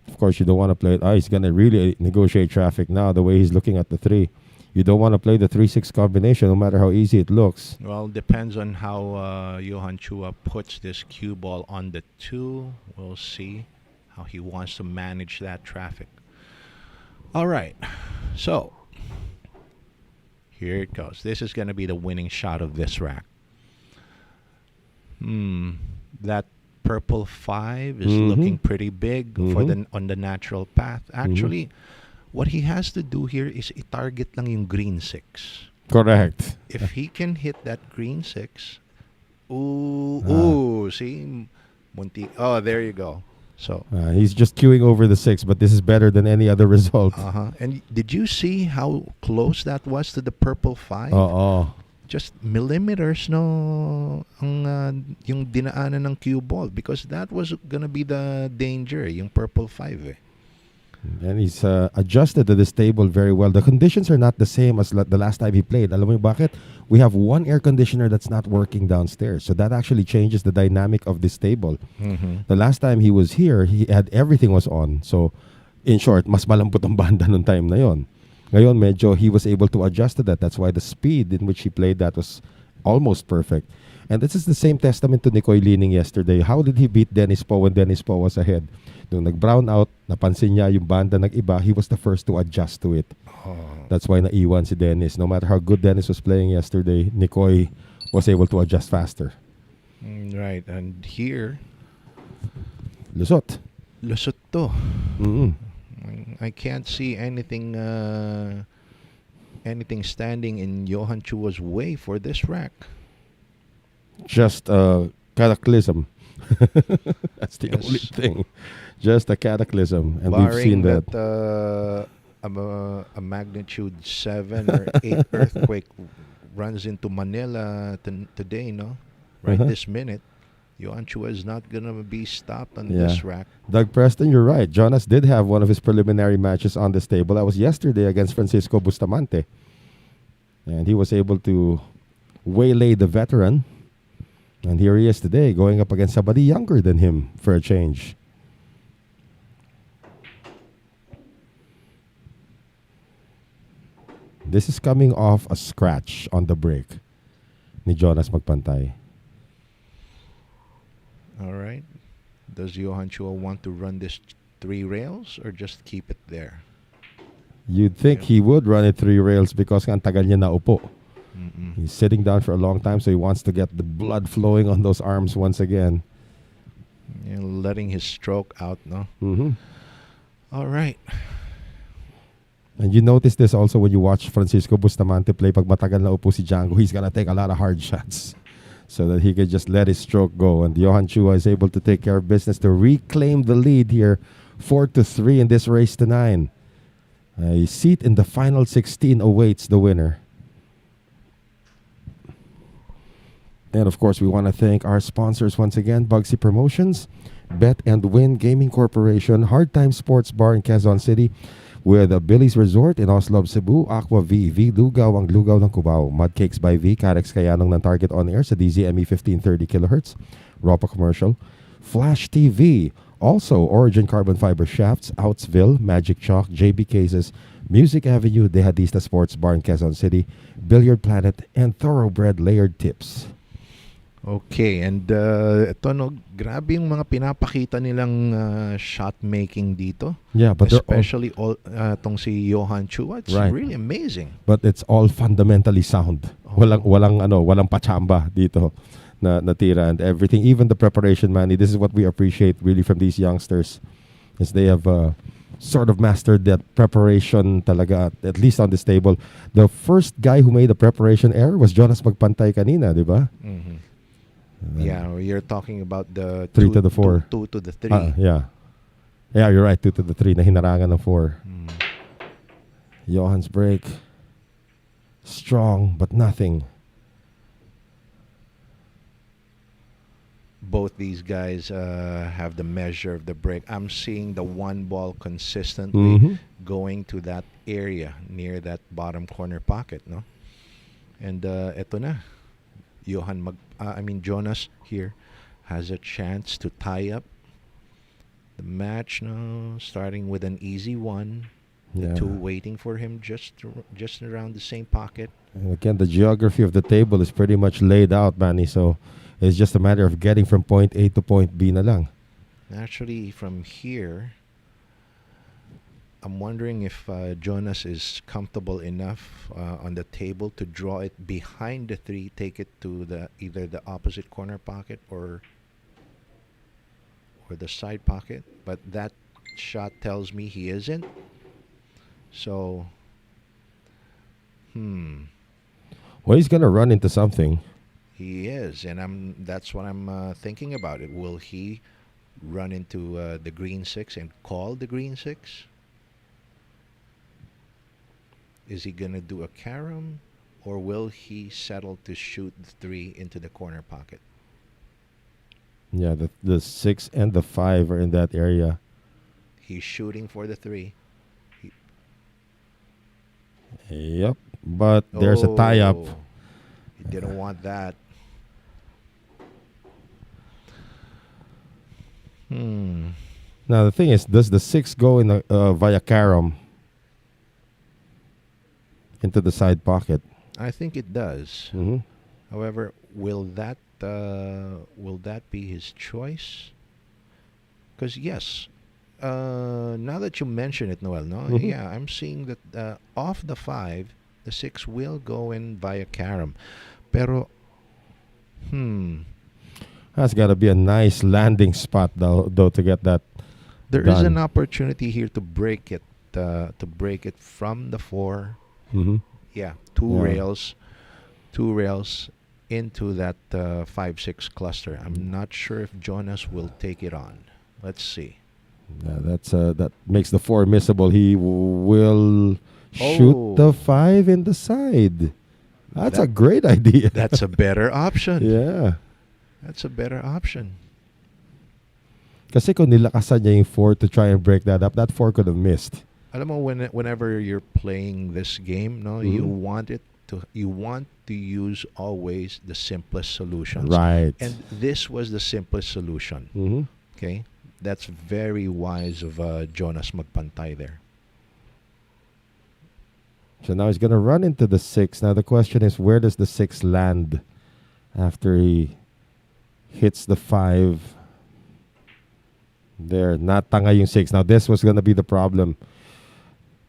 Of course, you don't want to play it. He's going to really negotiate traffic now the way he's looking at the 3. You don't want to play the 3-6 combination no matter how easy it looks. Well, depends on how Johan Chua puts this cue ball on the 2. We'll see how he wants to manage that traffic. All right. So, here it goes. This is going to be the winning shot of this rack. That purple 5 is looking pretty big for on the natural path. Actually, what he has to do here is i-target lang yung green 6. Correct. If he can hit that green 6, see? Munti. Oh, there you go. So He's just queuing over the 6, but this is better than any other result. And did you see how close that was to the purple 5? Just millimeters ang yung dinaanan ng cue ball, because that was gonna be the danger, yung purple 5 eh. And he's adjusted to this table very well. The conditions are not the same as the last time he played. Alam mo yung bakit? We have one air conditioner that's not working downstairs. So that actually changes the dynamic of this table. The last time he was here, he had everything was on. So in short, mas malambot ang banda nung time na yon. Ngayon, medyo he was able to adjust to that. That's why the speed in which he played that was almost perfect. And this is the same testament to Nicoy Lining yesterday. How did he beat Dennis Po when Dennis Po was ahead? Nung nag-brown out, napansin niya yung banda nag-iba, he was the first to adjust to it. That's why naiwan si Dennis. No matter how good Dennis was playing yesterday, Nicoy was able to adjust faster. Right, and here, Lusot. lusot to. I can't see anything standing in Johan Chua's way for this rack. Just a cataclysm. That's the only thing. Just a cataclysm. And we've seen that. A magnitude 7 or 8 earthquake runs into Manila today, no? Right this minute. Johan Chua is not going to be stopped on this rack. Doug Preston, you're right. Jonas did have one of his preliminary matches on this table. That was yesterday against Francisco Bustamante. And he was able to waylay the veteran. And here he is today, going up against somebody younger than him for a change. This is coming off a scratch on the break ni Jonas Magpantay. All right. Does Johan Chua want to run this 3 rails or just keep it there? You'd think he would run it 3 rails because ang tagal niya naupo. He's sitting down for a long time, so he wants to get the blood flowing on those arms once again. Letting his stroke out, no? All right. And you notice this also when you watch Francisco Bustamante play. Pag matagal na upo si Django, he's gonna take a lot of hard shots so that he can just let his stroke go. And Johan Chua is able to take care of business to reclaim the lead here, 4-3 in this race to 9. A seat in the final 16 awaits the winner. And of course, we want to thank our sponsors once again: Bugsy Promotions, Bet and Win Gaming Corporation, Hard Time Sports Bar in Quezon City, with a Billy's Resort in Oslo, Cebu, Aqua V, V Lugaw ang Lugaw ng Cubao, Mudcakes by V, Carex Kayanong ng Target On Air sa DZME 1530 kHz, Ropa Commercial, Flash TV, also Origin Carbon Fiber Shafts, Outsville, Magic Chalk, JB Cases, Music Avenue, Dehadista Sports Bar in Quezon City, Billiard Planet, and Thoroughbred Layered Tips. Okay, and ito no, grabe yung mga pinapakita nilang shot making dito. Yeah, but especially tong si Johan Chua. It's really amazing. But it's all fundamentally sound. Walang pachamba dito na tira and everything. Even the preparation, Manny. This is what we appreciate really from these youngsters, is they have sort of mastered that preparation talaga, at least on this table. The first guy who made a preparation error was Jonas Magpantai kanina, di ba? Yeah, you're talking about the 3 to the 4. 2 to the 3. Yeah, you're right. 2 to the 3 na hinarangan ng 4. Johan's break. Strong, but nothing. Both these guys have the measure of the break. I'm seeing the one ball consistently going to that area near that bottom corner pocket, no? And eto na. Jonas here has a chance to tie up the match now, starting with an easy 1. The 2 waiting for him just around the same pocket. And again, the geography of the table is pretty much laid out, Manny. So it's just a matter of getting from point A to point B na lang. Actually, from here, I'm wondering if Jonas is comfortable enough on the table to draw it behind the 3, take it to the either the opposite corner pocket or the side pocket. But that shot tells me he isn't. So, Well, he's gonna run into something. he is, and that's what I'm thinking about it. Will he run into the green 6 and call the green 6? Is he gonna do a carom, or will he settle to shoot the 3 into the corner pocket? Yeah, the 6 and the 5 are in that area. He's shooting for the 3. Yep, but there's a tie-up. He didn't want that. Now the thing is, does the 6 go in via carom into the side pocket? I think it does. Mm-hmm. However, will that be his choice? Because yes, now that you mention it, Noel, no, Mhm. yeah, I'm seeing that off the 5, the 6 will go in via carom. Pero, That's got to be a nice landing spot, though to get that. there is Done. an opportunity here to break it from the 4. Mm-hmm. Yeah, Yeah. two rails into that 5-6 cluster. I'm not sure if Jonas will take it on. Let's see. Yeah, that makes the 4 missable. He will shoot the 5 in the side. That's a That- great idea. That's a better option. Yeah. That's a better option. Kasi kung nilakasan niya yung 4 to try and break that up, that 4 could have missed. Alam mo, whenever you're playing this game, no, you want to use always the simplest solutions. Right. And this was the simplest solution. Mm-hmm. Okay? That's very wise of Jonas Magpantay there. So now he's going to run into the 6. Now the question is, where does the 6 land after he hits the 5? There, not tanga yung 6. Now this was going to be the problem.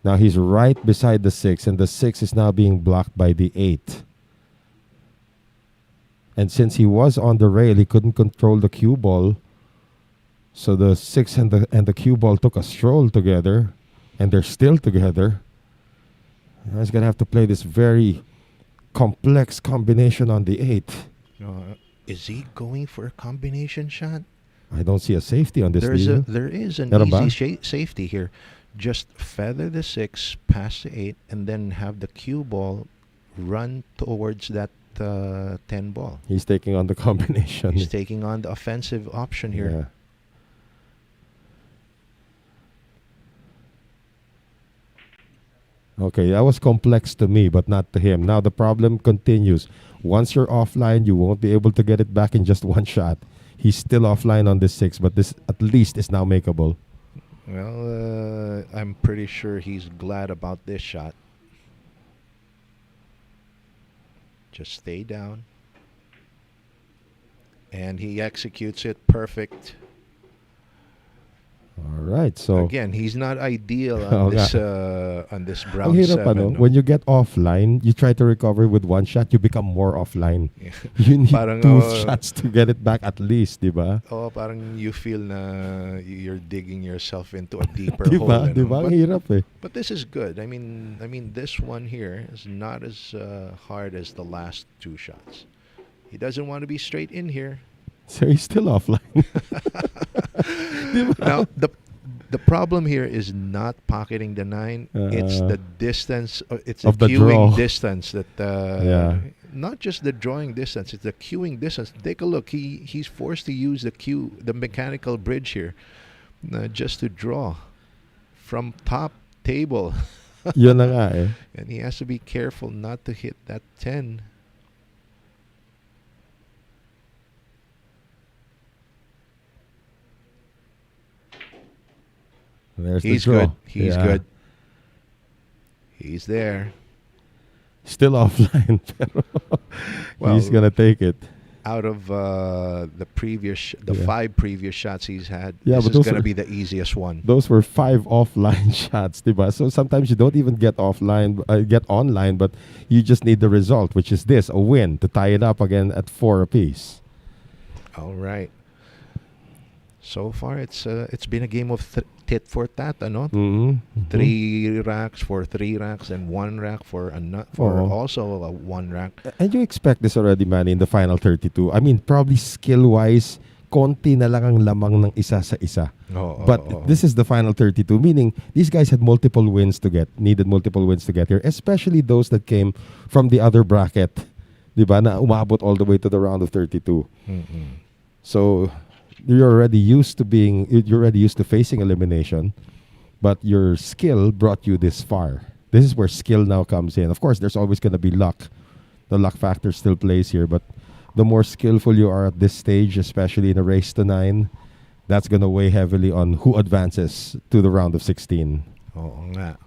Now he's right beside the 6, and the 6 is now being blocked by the 8. And since he was on the rail, he couldn't control the cue ball. So the 6 and the cue ball took a stroll together, and they're still together. Now he's going to have to play this very complex combination on the 8. Is he going for a combination shot? I don't see a safety on this There is an Meron ba? easy safety here. Just feather the 6 past the 8 and then have the cue ball run towards that 10 ball. He's taking on the combination. He's taking on the offensive option here. Yeah. Okay, that was complex to me, but not to him. Now the problem continues. Once you're offline, you won't be able to get it back in just one shot. He's still offline on this 6, but this at least is now makeable. Well, I'm pretty sure he's glad about this shot. Just stay down. And he executes it perfect. All right, so Again, he's not ideal Oh, on this ang brown hirap 7. ano, no? when you get offline, you try to recover with one shot, you become more offline. Yeah. You need Parang, 2 shots to get it back at least, di ba? Oh, parang you feel na you're digging yourself into a deeper Di hole. ba? ano? Di ba? Ang hirap eh. But this is good. I mean, this one here is not as hard as the last 2 shots. He doesn't want to be straight in here. So he's still offline. Now, the problem here is not pocketing the 9. It's the distance. It's the Of the queuing draw. distance that. Yeah. Not just the drawing distance. It's the queuing distance. Take a look. He's forced to use the mechanical bridge here, just to draw from top table, Yun na nga eh. and he has to be careful not to hit that 10. There's He's the draw. good. He's Yeah. good. He's there. Still offline. Pero Well, he's gonna take it. out of the previous, the Yeah. 5 previous shots he's had, Yeah, this but is those going to are- be the easiest one. Those were 5 offline shots, diba? So sometimes you don't even get offline, get online, but you just need the result, which is this, a win, to tie it up again at 4 apiece. All right. So far, it's been a game of tit for tat, ano? Mm-hmm. 3 racks for 3 racks and 1 rack for Oo. also a 1 rack. And you expect this already, man, in the final 32. I mean, probably skill-wise, konti na lang ang lamang ng isa sa isa. But this is the final 32, meaning these guys had multiple wins to get, needed multiple wins to get here, especially those that came from the other bracket, diba, na umabot all the way to the round of 32. Mm-mm. So you're already used to facing elimination, but your skill brought you this far. This is where skill now comes in. Of course, there's always going to be luck. The luck factor still plays here, but the more skillful you are at this stage, especially in a race to 9, that's going to weigh heavily on who advances to the round of 16. Oo nga.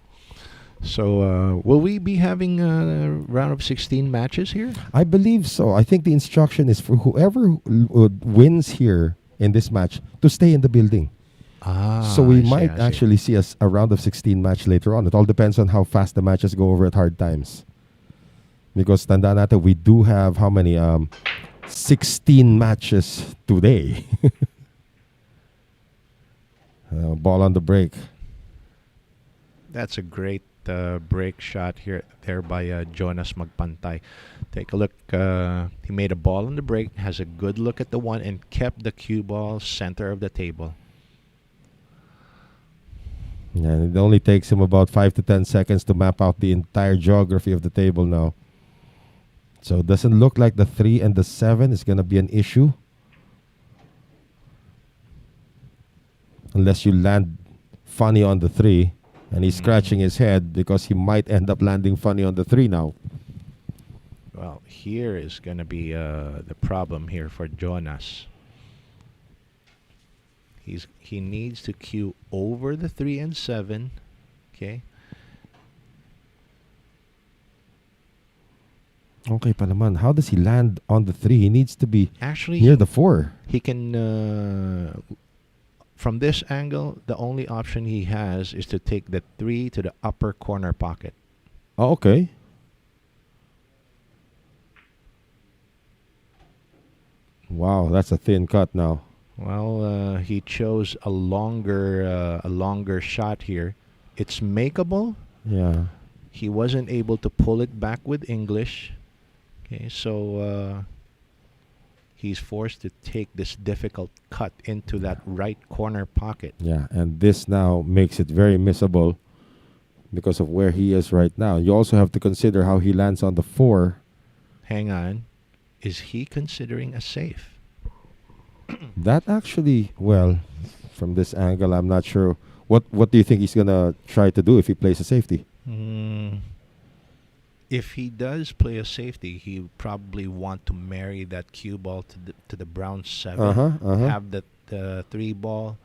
So, will we be having round of 16 matches here? I believe so. I think the instruction is for whoever wins here in this match to stay in the building. So we might actually see a round of 16 match later on. It all depends on how fast the matches go over at hard times. Because tanda natin, we do have how many? 16 matches today. Ball on the break. That's a great break shot there by Jonas Magpantay. Take a look. He made a ball on the break, has a good look at the one, and kept the cue ball center of the table. And it only takes him about 5 to 10 seconds to map out the entire geography of the table now. So it doesn't look like the 3 and the 7 is going to be an issue. Unless you land funny on the 3. And he's scratching his head because he might end up landing funny on the 3 now. Well, here is going to be the problem here for Jonas. He needs to cue over the 3 and 7. Okay. Okay pa naman. How does he land on the 3? He needs to be Actually, near the 4. he can... from this angle, the only option he has is to take the 3 to the upper corner pocket. Oh, okay. Wow, that's a thin cut now. Well, he chose a longer shot here. It's makeable. Yeah. He wasn't able to pull it back with English. Okay, so he's forced to take this difficult cut into that right corner pocket. Yeah, and this now makes it very missable because of where he is right now. You also have to consider how he lands on the 4. Hang on. Is he considering a safe? That actually, well, from this angle, I'm not sure. What do you think he's going to try to do if he plays a safety? If he does play a safety, he would probably want to marry that cue ball to the brown 7. Have the 3 ball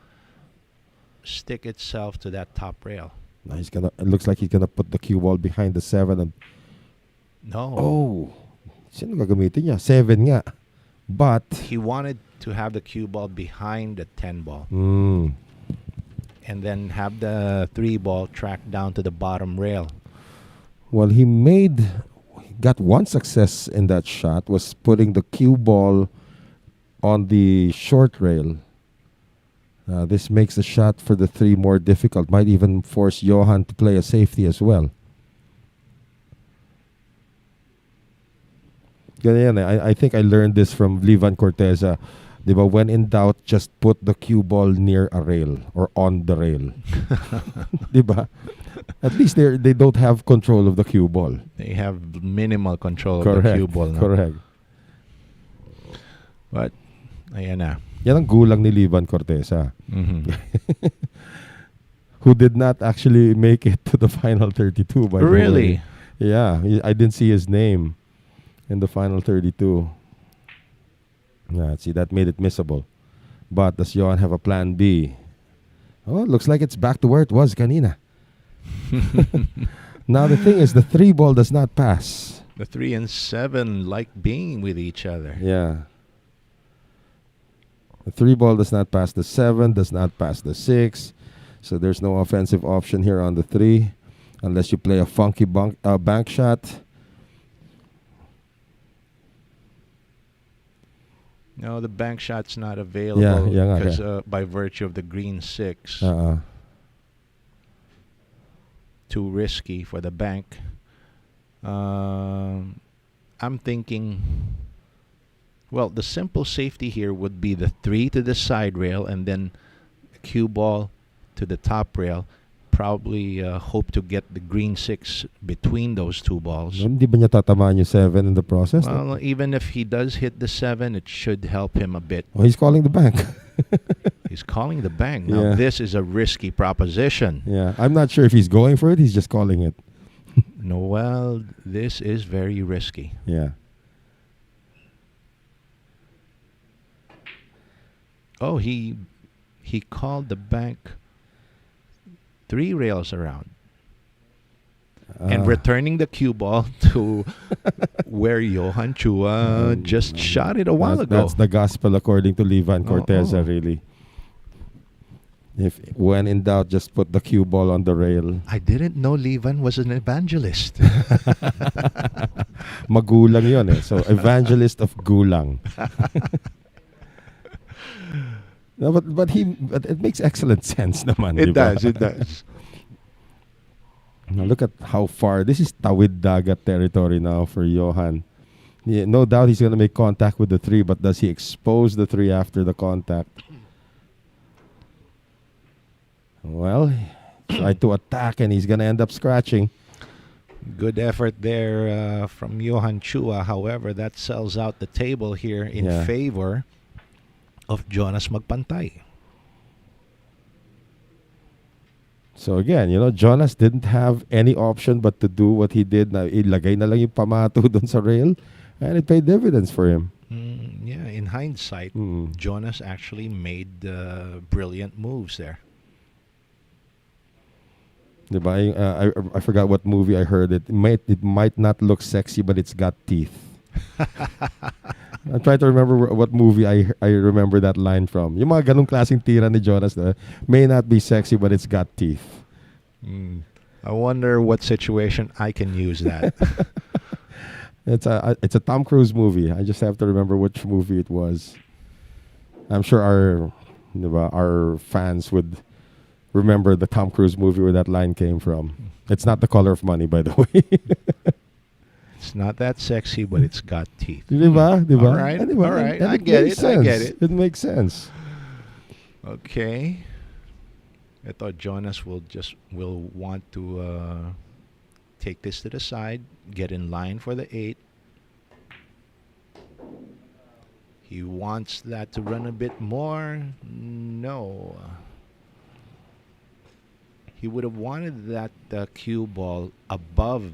stick itself to that top rail. Now it looks like he's gonna put the cue ball behind the 7 and No. Sino gagamitin niya? 7 nga. But He wanted to have the cue ball behind the 10 ball and then have the 3 ball track down to the bottom rail. well, he got one success in that shot, was putting the cue ball on the short rail. This makes the shot for the 3 more difficult. Might even force Johan to play a safety as well. Ganyan, I think I learned this from Livan Corteza. Diba, when in doubt, just put the cue ball near a rail or on the rail. Diba? At least they don't have control of the cue ball. They have minimal control of Correct. the cue ball. No? Correct. But, ayan na. Yan ang gulang ni Livan Corteza. Mhm. Who did not actually make it to the final 32, by the way. Really? Yeah, I didn't see his name in the final 32. See, that made it missable. But does Johan have a plan B? Oh, looks like it's back to where it was kanina. Now the thing is, the 3 ball does not pass. The 3 and 7 like being with each other. Yeah. The 3 ball does not pass the 7, does not pass the 6. So there's no offensive option here on the 3 unless you play a funky bank shot. No, the bank shot's not available yeah, because yeah. by virtue of the green 6. Uh-uh. Too risky for the bank. I'm thinking, well, the simple safety here would be the 3 to the side rail and then cue ball to the top rail. Probably hope to get the green 6 between those 2 balls. Hindi ba niya tatamaan yung 7 in the process? Well, even if he does hit the 7, it should help him a bit. Oh, he's calling the bank. He's calling the bank. Now, Yeah. this is a risky proposition. Yeah, I'm not sure if he's going for it. He's just calling it. No, well, this is very risky. Yeah. Oh, he called the bank 3 rails around. And returning the cue ball to where Johan Chua just shot it a while ago. That's the gospel according to Levan Corteza, oh. really. If when in doubt, just put the cue ball on the rail. I didn't know Levan was an evangelist. Magulang yun eh. So, evangelist of gulang. No, but it makes excellent sense naman. It diba? does, it does. Now look at how far. This is Tawid Dagat territory now for Johan. Yeah, no doubt he's going to make contact with the 3, but does he expose the 3 after the contact? Well, tried to attack and he's going to end up scratching. Good effort there from Johan Chua. However, that sells out the table here in favor of Jonas Magpantai. So again, Jonas didn't have any option but to do what he did. Na ilagay na lang yung pamato dun sa rail and it paid dividends for him. Yeah, in hindsight, Jonas actually made brilliant moves there. Diba? I forgot what movie I heard it. It might not look sexy, but it's got teeth. I'm trying to remember what movie I remember that line from. Yung mga ganung klaseng tira ni Jonas may not be sexy, but it's got teeth. I wonder what situation I can use that. It's a Tom Cruise movie. I just have to remember which movie it was. I'm sure our fans would remember the Tom Cruise movie where that line came from. It's not The Color of Money, by the way. It's not that sexy, but it's got teeth. Diba? All right, all right. I get it. I get it. It makes sense. Okay. I thought Jonas will want to take this to the side, get in line for the 8. He wants that to run a bit more. No. He would have wanted that cue ball above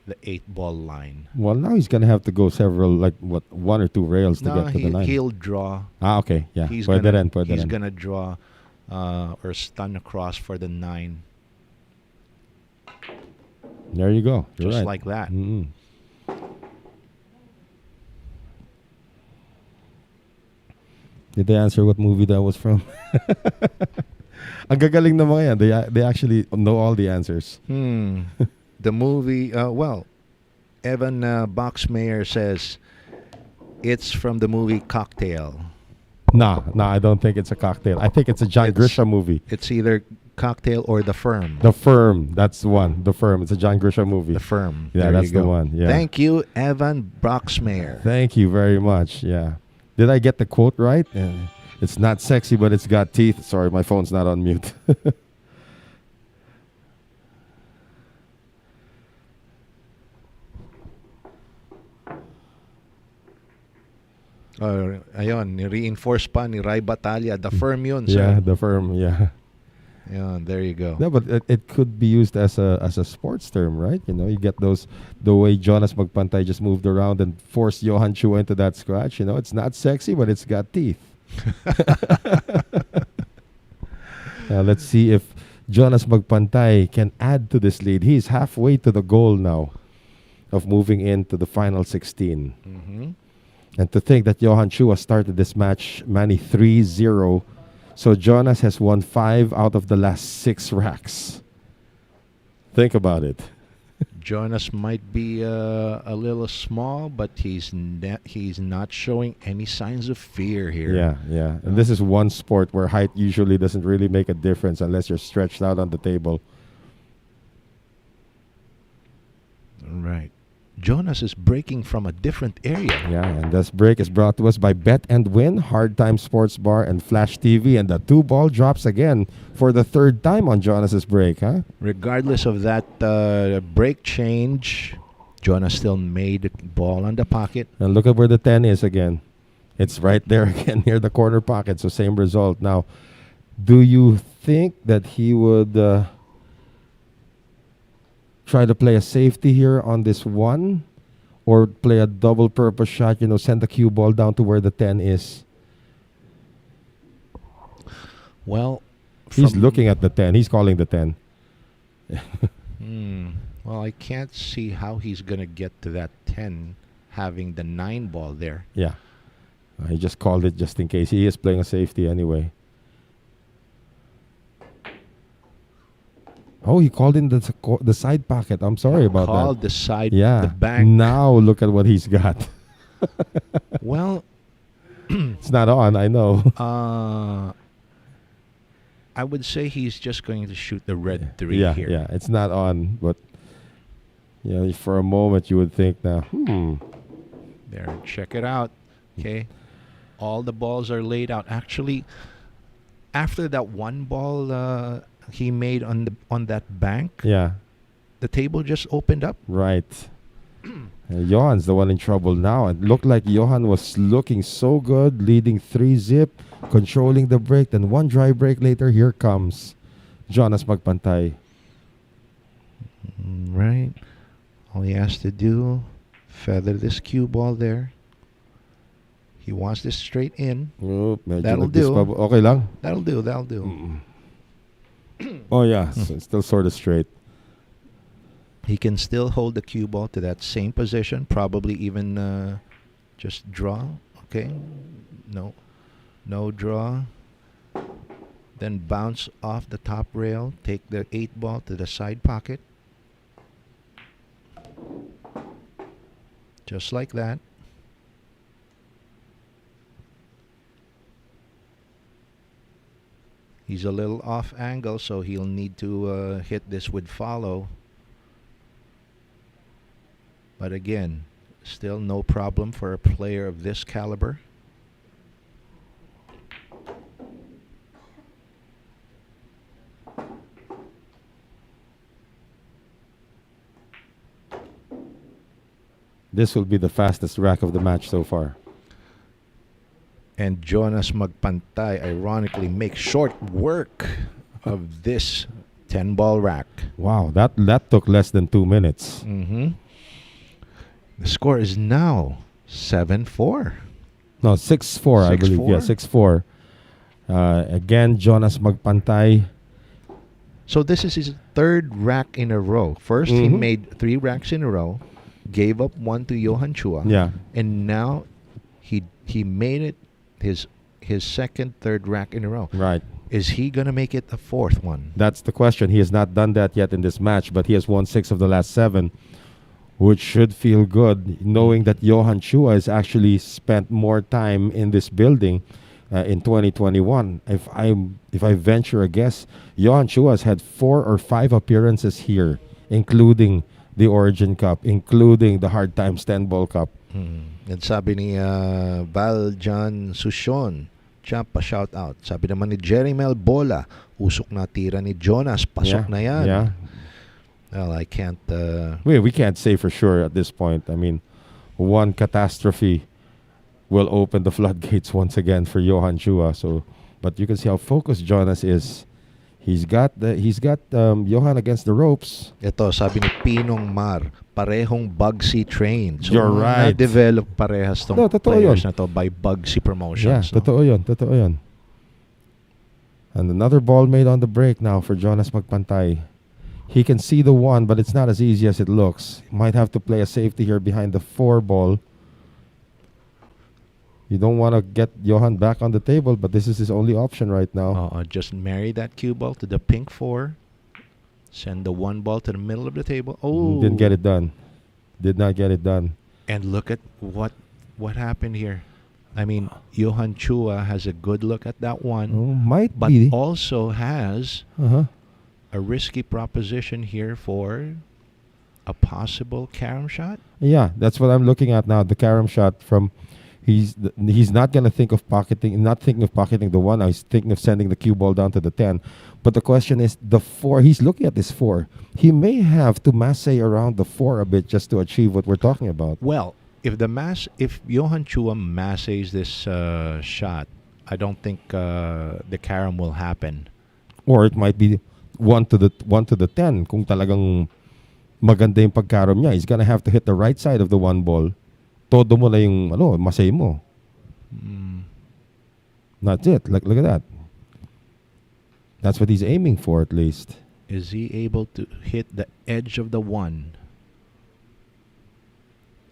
the 8-ball line. Well, now he's going to have to go several, 1 or 2 rails to get to the line. He'll draw. Okay. Yeah. He's going to draw or stun across for the 9. There you go. You're Just right. like that. Mm-hmm. Did they answer what movie that was from? Ang gagaling na mga yan. They actually know all the answers. The movie, Evan Boxmayer says it's from the movie Cocktail. No, I don't think it's a Cocktail. I think it's a John Grisham movie. It's either Cocktail or The Firm. The Firm, that's the one. The Firm. It's a John Grisham movie. The Firm. Yeah, There that's you go. the one. Yeah. Thank you, Evan Boxmayer. Thank you very much. Yeah. Did I get the quote right? It's not sexy, but it's got teeth. Sorry, my phone's not on mute. Ayun, ni-reinforce pa ni Ray Batalya. The Firm yun, sir. Yeah, The Firm. Yeah. Yeah, there you go. No, but it could be used as a sports term, right? You get the way Jonas Magpantay just moved around and forced Johan Chua into that scratch. It's not sexy, but it's got teeth. Let's see if Jonas Magpantay can add to this lead. He's halfway to the goal now of moving into the final 16. And to think that Johan Chua started this match, Manny 3-0. So Jonas has won 5 out of the last 6 racks. Think about it. Jonas might be a little small, but he's not showing any signs of fear here. Yeah. And this is one sport where height usually doesn't really make a difference unless you're stretched out on the table. Right. Jonas is breaking from a different area. Yeah, and this break is brought to us by Bet and Win, Hard Time Sports Bar, and Flash TV. And the 2 ball drops again for the 3rd time on Jonas's break, huh? Regardless of that break change, Jonas still made the ball on the pocket. And look at where the 10 is again. It's right there again near the corner pocket, so same result. Now, do you think that he would try to play a safety here on this 1? Or play a double purpose shot, send the cue ball down to where the 10 is? Well, He's looking at the 10. He's calling the 10. Well, I can't see how he's going to get to that 10 having the 9 ball there. Yeah. He just called it just in case. He is playing a safety anyway. Oh, he called in the side pocket. I'm sorry about that. Called the side, Yeah. the bank. Now look at what he's got. Well, It's not on, I know. I would say he's just going to shoot the red 3 Yeah, here. yeah. It's not on, but for a moment you would think now, There, check it out. Okay. All the balls are laid out. Actually, after that 1 ball he made on that bank, yeah, the table just opened up. right. Johan's the one in trouble now. It looked like Johan was looking so good, leading 3-zip, controlling the break. Then 1 dry break later, here comes Jonas Magpantai. Right. All he has to do, feather this cue ball there. He wants this straight in. Oh, medyo That'll nagdispab- do. Okay lang. That'll do. Oh yeah, so it's still sort of straight. He can still hold the cue ball to that same position, probably even just draw. Okay. No draw. Then bounce off the top rail, take the 8 ball to the side pocket. Just like that. He's a little off angle, so he'll need to hit this with follow. But again, still no problem for a player of this caliber. This will be the fastest rack of the match so far. And Jonas Magpantay ironically makes short work of this 10-ball rack. Wow, that took less than 2 minutes. The score is now 7-4. No, 6-4, I believe. 6-4? Yeah, 6-4. Again, Jonas Magpantay. So this is his 3rd rack in a row. First, he made 3 racks in a row, gave up 1 to Johan Chua. Yeah. And now he made it his 2nd, 3rd rack in a row. Right. Is he going to make it a 4th one? That's the question. He has not done that yet in this match, but he has won 6 of the last 7, which should feel good, knowing that Johan Chua has actually spent more time in this building in 2021. If I venture a guess, Johan Chua has had 4 or 5 appearances here, including the Origin Cup, including the Hard Times 10-Ball Cup. And sabi ni Valjan Sushon, champ pa shout out. Sabi naman ni Jerry Mel Bola, usok na tira ni Jonas, pasok na yan. Yeah. Well, I can't... We can't say for sure at this point. I mean, one catastrophe will open the floodgates once again for Johan Chua. So, but you can see how focused Jonas is. He's got Johan against the ropes. Ito, sabi ni Pinong Mar, parehong Bugsy trained. So, You're right. na-develop parehas tong No, totoo players yun. na to by Bugsy Promotions. Yeah, So. totoo yun. And another ball made on the break now for Jonas Magpantay. He can see the 1, but it's not as easy as it looks. Might have to play a safety here behind the 4 ball. You don't want to get Johan back on the table, but this is his only option right now. Just marry that cue ball to the pink 4. Send the 1 ball to the middle of the table. Oh, Didn't get it done. Did not get it done. And look at what happened here. I mean, Johan Chua has a good look at that one, Might but be. also has Uh-huh. a risky proposition here for a possible carom shot. Yeah, that's what I'm looking at now. The carom shot from he's not gonna think of pocketing, not thinking of pocketing the 1. He's thinking of sending the cue ball down to the 10. But the question is the 4. He's looking at this 4. He may have to masse around the 4 a bit just to achieve what we're talking about. Well, if Johan Chua masses this shot, I don't think the carom will happen. Or it might be 1 to the 10. Kung talagang maganda yung pagkarom niya, he's gonna have to hit the right side of the 1 ball. Todo mo na yung masay mo. That's it. Look at that. That's what he's aiming for, at least. Is he able to hit the edge of the 1?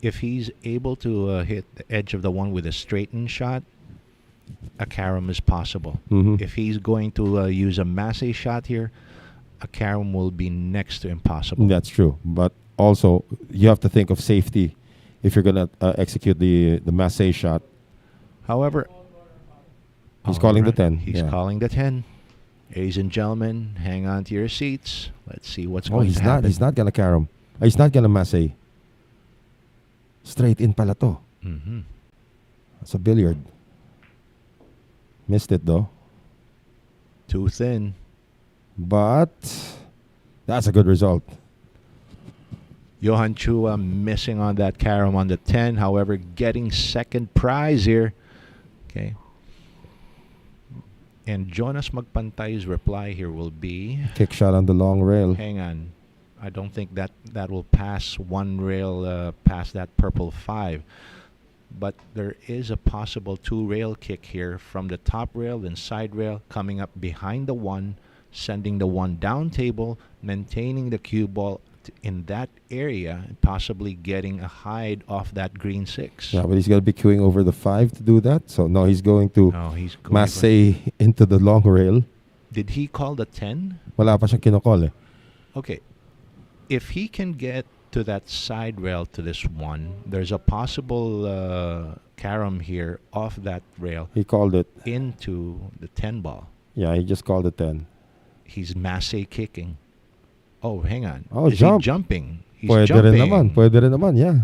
If he's able to hit the edge of the 1 with a straightened shot, a carom is possible. Mhm. If he's going to use a masse shot here, a carom will be next to impossible. That's true. But also, you have to think of safety if you're going to execute the masse shot. However, He's calling the alright, 10. He's Yeah. calling the 10. Ladies and gentlemen, hang on to your seats. Let's see what's Oh, going he's to not. happen. He's not going to carom. He's not going to masse. Straight in pala to. Mhm. It's a billiard. Missed it, though. Too thin. But that's a good result. Johan Chua missing on that carom on the 10. However, getting second prize here. Okay. And Jonas Magpantay's reply here will be, Kick shot on the long rail. hang on. I don't think that will pass one rail past that purple 5. But there is a possible 2 rail kick here from the top rail and side rail coming up behind the 1, sending the 1 down table, maintaining the cue ball in that area, and possibly getting a hide off that green 6. Yeah, but he's going to be queuing over the 5 to do that. So, no, he's going to No, he's going masse for- into the long rail. Did he call the 10? Wala pa siyang kinokol eh. Okay. If he can get to that side rail to this 1, there's a possible carom here off that rail He called it. into the 10 ball. Yeah, he just called it 10. He's masse kicking. Oh, hang on. Oh, Is jump. he jumping? He's Pwede jumping. rin naman. Pwede rin naman, yeah.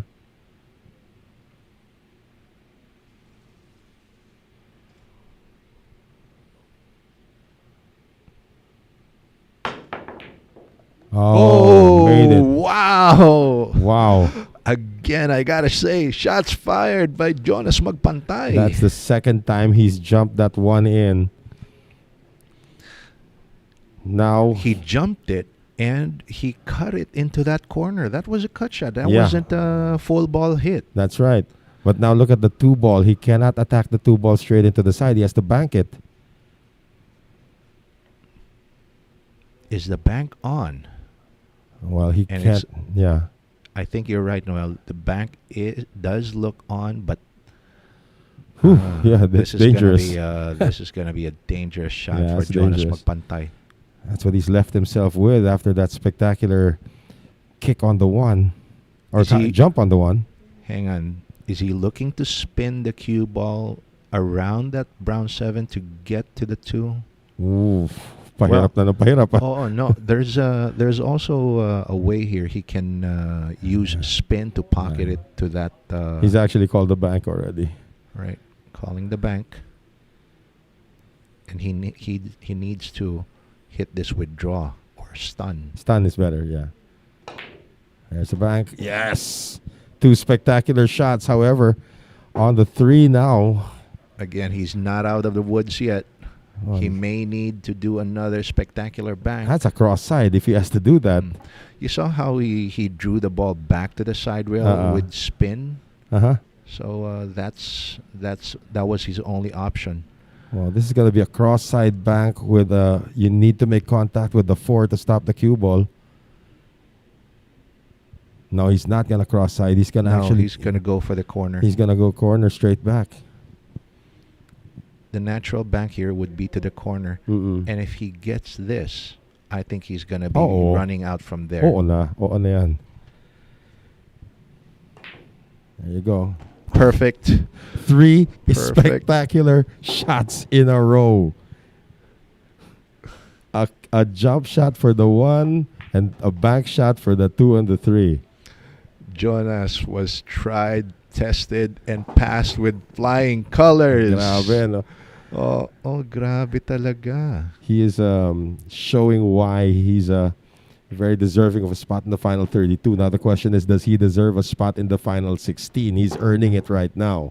Oh, made it. Wow. Wow. Again, I gotta say, shots fired by Jonas Magpantay. That's the second time he's jumped that 1 in. Now, He jumped it and he cut it into that corner. That was a cut shot. That Yeah. wasn't a full ball hit. that's right. But now look at the 2 ball. He cannot attack the 2 ball straight into the side. He has to bank it. Is the bank on? Well, he And can't. Yeah. I think you're right, Noel. The bank does look on, but Whew, yeah, that's this dangerous. Is gonna be, this is going to be a dangerous shot Yeah, for it's Jonas dangerous. Magpantay. That's what he's left himself with after that spectacular kick on the 1. Or Is he- jump on the 1. Hang on. Is he looking to spin the cue ball around that brown 7 to get to the 2? Ooh, pahirap na pahirap. Oh no, there's also a way here he can use spin to pocket it to that. He's actually called the bank already. Right, calling the bank, and he needs to hit this withdraw or stun. Stun is better, yeah. There's the bank. Yes! 2 spectacular shots, however, on the 3 now. Again, he's not out of the woods yet. Well, He may need to do another spectacular bank. that's a cross side if he has to do that. You saw how he drew the ball back to the side rail with spin. Uh-huh. So that was his only option. Well, this is going to be a cross side bank with you need to make contact with the 4 to stop the cue ball. No, he's not going to cross side. He's going to No, actually he's going to go for the corner. he's going to go corner straight back. the natural bank here would be to the corner. Mm-mm. And if he gets this, I think he's going to be Oo. running out from there. Oo na yan. There you go. Perfect. 3 Perfect. spectacular shots in a row. A jump shot for the 1 and a back shot for the 2 and the 3. Jonas was tried, tested, and passed with flying colors. Grabe, no? Grabe talaga. He is showing why he's very deserving of a spot in the final 32. Now the question is, does he deserve a spot in the final 16? He's earning it right now.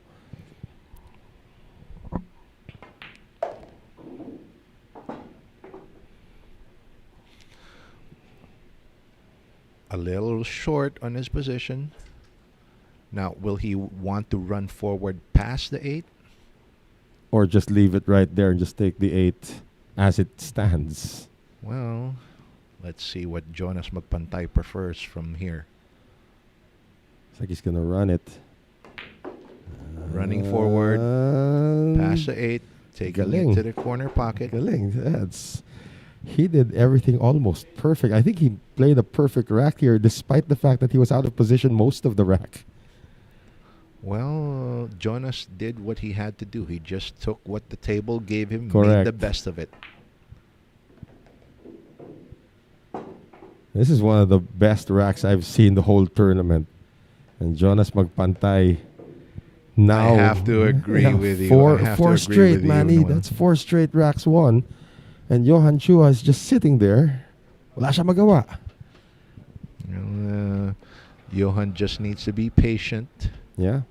A little short on his position. Now, will he want to run forward past the 8? Or just leave it right there and just take the 8 as it stands. Well, let's see what Jonas Magpantai prefers from here. Looks like he's going to run it. Running forward, past the 8, taking galing. it to the corner pocket. Galing. He did everything almost perfect. I think he played a perfect rack here despite the fact that he was out of position most of the rack. Well, Jonas did what he had to do. He just took what the table gave him, made Correct. the best of it. This is one of the best racks I've seen the whole tournament. And Jonas Magpantai now... I have to agree with you. Four I have to four agree straight, with you, Manny. Noel. That's 4 straight racks won. And Johan Chua is just sitting there. Wala siya magawa. Well, Johan just needs to be patient. Yeah.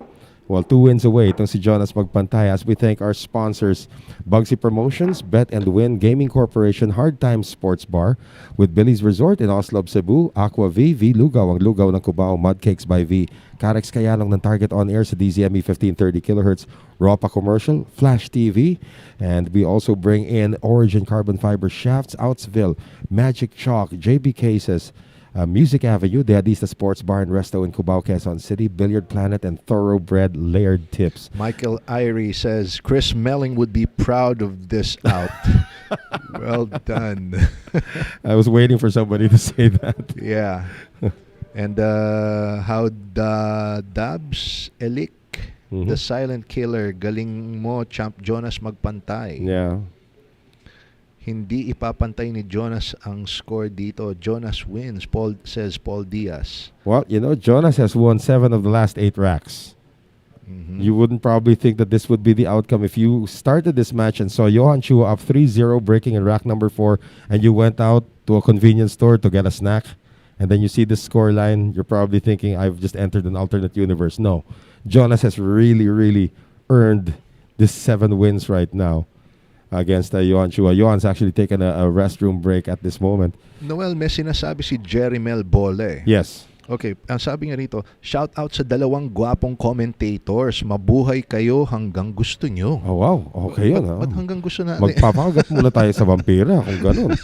Well, 2 wins away itong si Jonas Magpantay as we thank our sponsors, Bugsy Promotions, Bet and Win Gaming Corporation, Hard Times Sports Bar, with Billy's Resort in Oslo, Cebu, Aqua V, V Lugaw, ang Lugaw ng Cubao, Mud Cakes by V, Carex Kayalong ng Target On Air sa DZME 1530 kHz, Ropa Commercial, Flash TV, and we also bring in Origin Carbon Fiber Shafts, Outsville, Magic Chalk, JB Cases, Music Avenue, the Adista Sports Bar and Resto in Cubao, Quezon City, Billiard Planet, and Thoroughbred Layered Tips. Michael Irie says, Chris Melling would be proud of this out. Well done. I was waiting for somebody to say that. Yeah. And how Dabs Elik, the silent killer, galing mo, champ Jonas Magpantay. Yeah. Hindi ipapantay ni Jonas ang score dito. Jonas wins, says Paul Diaz. Well, you know, Jonas has won 7 of the last 8 racks. You wouldn't probably think that this would be the outcome if you started this match and saw Johan Chua up 3-0 breaking in rack number 4 and you went out to a convenience store to get a snack and then you see the score line, you're probably thinking, I've just entered an alternate universe. No. Jonas has really, really earned this 7 wins right now against Johan Chua. Johan's actually taken a restroom break at this moment. Noel, may sinasabi si Jerry Mel Bole. Yes. Okay, ang sabi nga rito, shout out sa dalawang gwapong commentators. Mabuhay kayo hanggang gusto nyo. Oh, wow. Okay yun. Ba't hanggang gusto na? Magpapakagat muna tayo sa vampira kung ganun.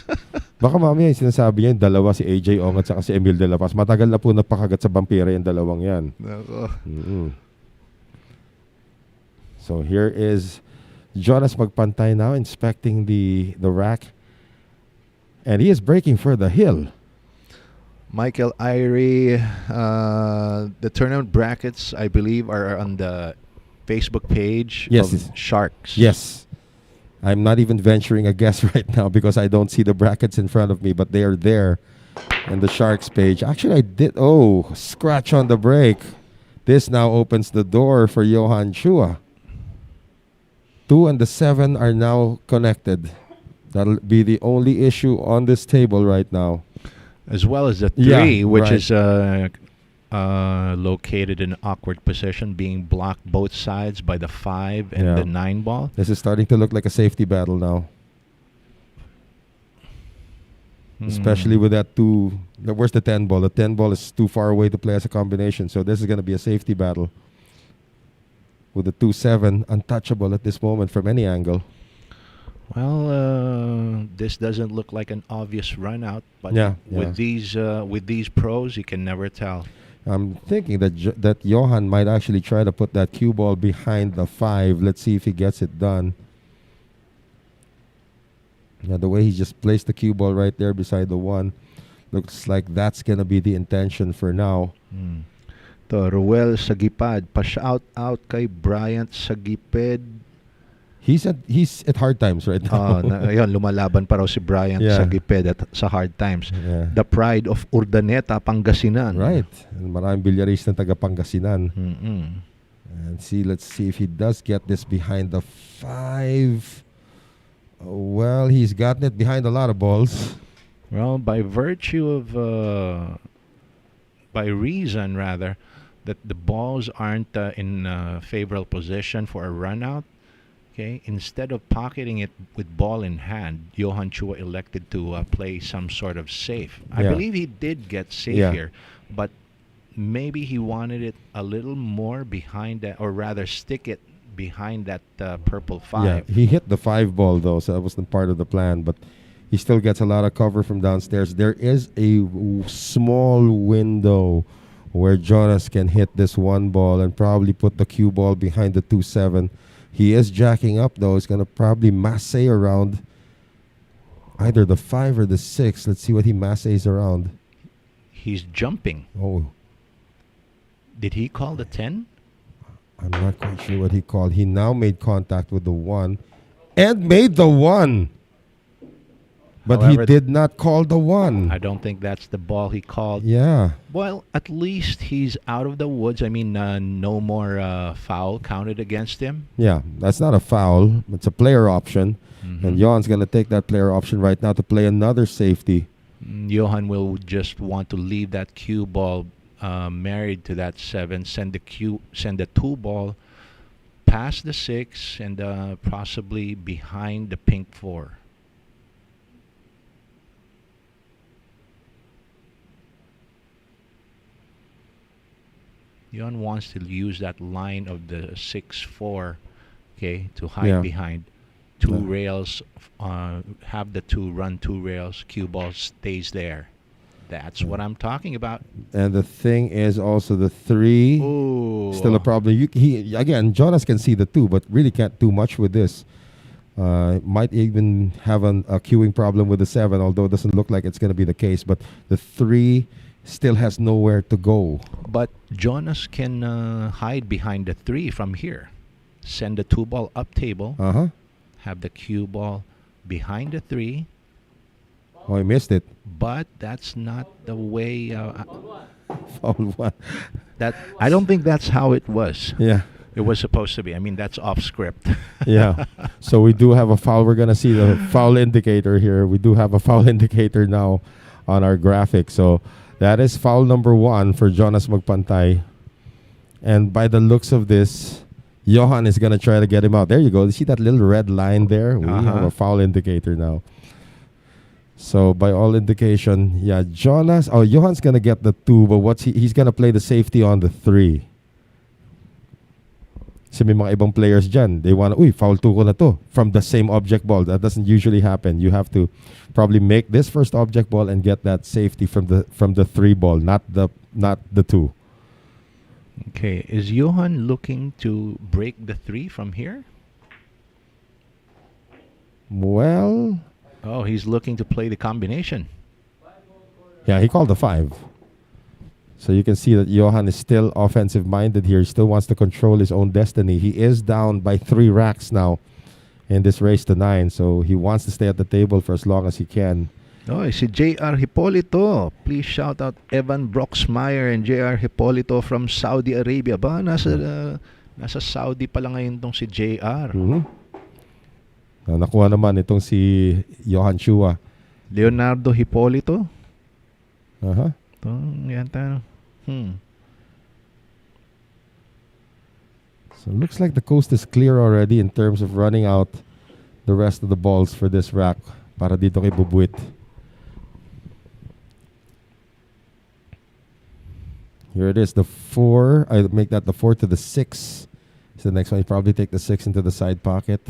Baka mamaya yung sinasabi niya yung dalawa, si AJ Ong at saka si Emil De La Paz. Matagal na po napakagat sa vampira yung dalawang yan. Nako. So here is Jonas Magpantay now inspecting the rack. And he is breaking for the hill. Michael Irie, the tournament brackets, I believe, are on the Facebook page Yes, of Sharks. Yes. I'm not even venturing a guess right now because I don't see the brackets in front of me, but they are there in the Sharks page. Actually, I did. Oh, scratch on the break. This now opens the door for Johan Chua. 2 and the 7 are now connected. That'll be the only issue on this table right now. As well as the 3, Yeah, which right. is located in an awkward position, being blocked both sides by the 5 and Yeah. the 9 ball. This is starting to look like a safety battle now. Especially with that 2. Where's the 10 ball? The 10 ball is too far away to play as a combination. So this is going to be a safety battle. With the 2-7 untouchable at this moment from any angle. Well, this doesn't look like an obvious run out, but Yeah, with these pros, you can never tell. I'm thinking that Johan might actually try to put that cue ball behind the 5. Let's see if he gets it done. Yeah, the way he just placed the cue ball right there beside the 1. Looks like that's gonna be the intention for now. To Ruel Sagipad, pa-shout out kay Bryant Sagiped. He's at hard times right now. Ayun, lumalaban pa raw si Bryant Yeah. Sagiped sa hard times. Yeah. The pride of Urdaneta, Pangasinan. Right. And maraming bilyarista taga Pangasinan. Mm-mm. And let's see if he does get this behind the 5. Well, he's gotten it behind a lot of balls. Well, by virtue of, by reason rather, that the balls aren't in favorable position for a run out, okay, instead of pocketing it with ball in hand, Johan Chua elected to play some sort of safe. I Yeah. believe he did get safe Yeah. here, but maybe he wanted it a little more behind that, or rather stick it behind that purple 5. Yeah, he hit the 5 ball though, so that wasn't part of the plan. But he still gets a lot of cover from downstairs. There is a small window where Jonas can hit this 1 ball and probably put the cue ball behind the 2-7. He is jacking up though. He's gonna probably masse around either the 5 or the 6. Let's see what he masses around. He's jumping. Oh, Did he call the 10? I'm not quite sure what he called. He now made contact with the 1 and made the 1. But However, he did not call the 1. I don't think that's the ball he called. Yeah. Well, at least he's out of the woods. I mean, no more foul counted against him. Yeah, that's not a foul. It's a player option. Mhm. And Johan's going to take that player option right now to play another safety. Johan will just want to leave that cue ball married to that 7, send the 2 ball past the 6 and possibly behind the pink 4. Johan wants to use that line of the 6-4, okay, to hide Yeah. behind 2 Yeah. rails, have the 2 run 2 rails, cue ball stays there. That's what I'm talking about. And the thing is also the 3. Ooh. Still a problem. Again, Jonas can see the 2, but really can't do much with this. Might even have a queuing problem with the 7, although it doesn't look like it's going to be the case. But the 3 still has nowhere to go. But Jonas can hide behind the 3 from here. Send the 2 ball up table. Uh-huh. Have the cue ball behind the 3. Oh, I missed it. But that's not the way. Foul 1. That I don't think that's how it was. Yeah. It was supposed to be. I mean, that's off script. Yeah. So we do have a foul. We're going to see the foul indicator here. We do have a foul indicator now on our graphic. So that is foul number 1 for Jonas Magpantay. And by the looks of this, Johan is going to try to get him out. There you go. You see that little red line there? We have a foul indicator now. So by all indication, yeah, Johan's going to get the 2, but he's going to play the safety on the 3. So may mga ibang players dyan, they want, foul 2 ko na to from the same object ball. That doesn't usually happen. You have to probably make this first object ball and get that safety from the 3 ball, not the 2. Okay, is Johan looking to break the 3 from here? Well, Oh, he's looking to play the combination. yeah, he called the 5. So you can see that Johan is still offensive-minded here. He still wants to control his own destiny. He is down by 3 racks now in this race to 9. So he wants to stay at the table for as long as he can. Oh, si J.R. Hipolito. Please shout out Evan Broxmeyer and J.R. Hipolito from Saudi Arabia. Ba, nasa Saudi pala ngayon tong si J.R. Nakuha naman itong si Johan Chua. Leonardo Hipolito. Uh-huh. Ito, yata. So it looks like the coast is clear already in terms of running out the rest of the balls for this rack para dito kay Bubuit. Here it is, the 4. I make that the 4 to the 6. So the next one, you probably take the 6 into the side pocket.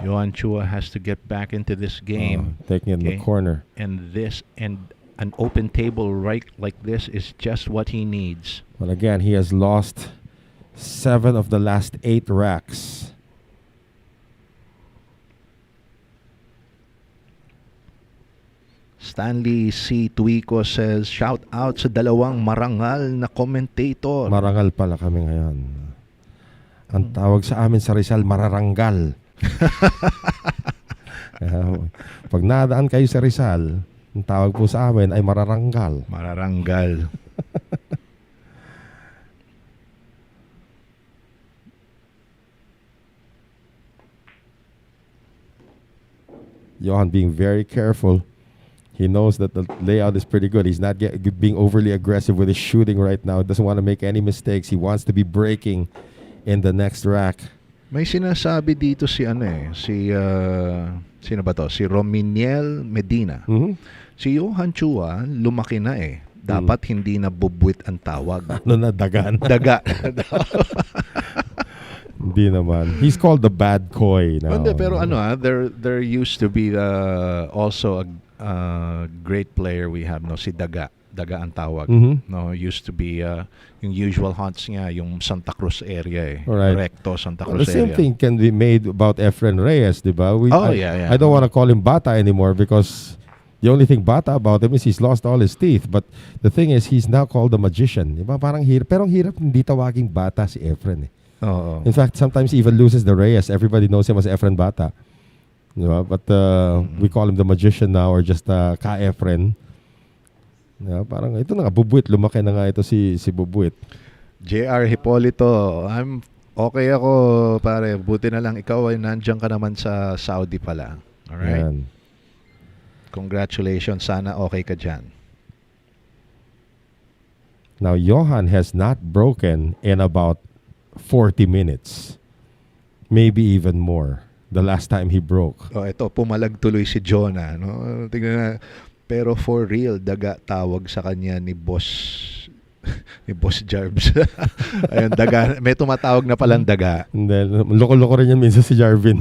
Johan Chua has to get back into this game. Taking it in the corner. And an open table right like this is just what he needs. Well, again, he has lost 7 of the last 8 racks. Stanley C. Tuico says, shout out sa dalawang marangal na commentator. Marangal pala kami ngayon. Ang tawag sa amin sa Rizal, mararanggal. Pag nadaan kayo sa Rizal, ang tawag po sa amin ay mararanggal. Mararanggal. Johan being very careful. He knows that the layout is pretty good. He's not being overly aggressive with his shooting right now. Doesn't want to make any mistakes. He wants to be breaking in the next rack. May sinasabi dito si sino ba to? Si Rominiel Medina. Mhm. Si Johan Chua, lumaki na eh. Dapat hindi na bubwit ang tawag. Ano na, dagan? Daga. Hindi naman. He's called the bad koi now. Hindi, pero there used to be also a great player we have, no, si Daga. Daga ang tawag. Mhm. No, used to be yung usual haunts niya, yung Santa Cruz area eh. Alright. Recto, Santa Well, Cruz the same area. thing can be made about Efren Reyes, di ba? Yeah. I don't want to call him Bata anymore because the only thing Bata about him is he's lost all his teeth. But the thing is, he's now called the magician. Di ba? Parang hirap. Pero ang hirap hindi tawaging Bata si Efren eh. Oo. In fact, sometimes he even loses the Reyes. Everybody knows him as Efren Bata. Di ba? But we call him the magician now or just Ka Efren. Di ba? Parang ito na nga, Bubuit. Lumaki na nga ito si Bubuit. JR Hipolito, I'm okay ako, pare. Buti na lang ikaw ay nandiyan ka naman sa Saudi pala. Alright? Yan. Congratulations. Sana okay ka dyan. Now, Johan has not broken in about 40 minutes. Maybe even more. The last time he broke. Oh, ito, pumalag tuloy si Jonah, no? Tingnan na. Pero for real, daga tawag sa kanya ni Boss ni Boss Jarbs. Ayun, daga. May tumatawag na palang daga. And then, loko-loko rin yan minsan si Jarvin.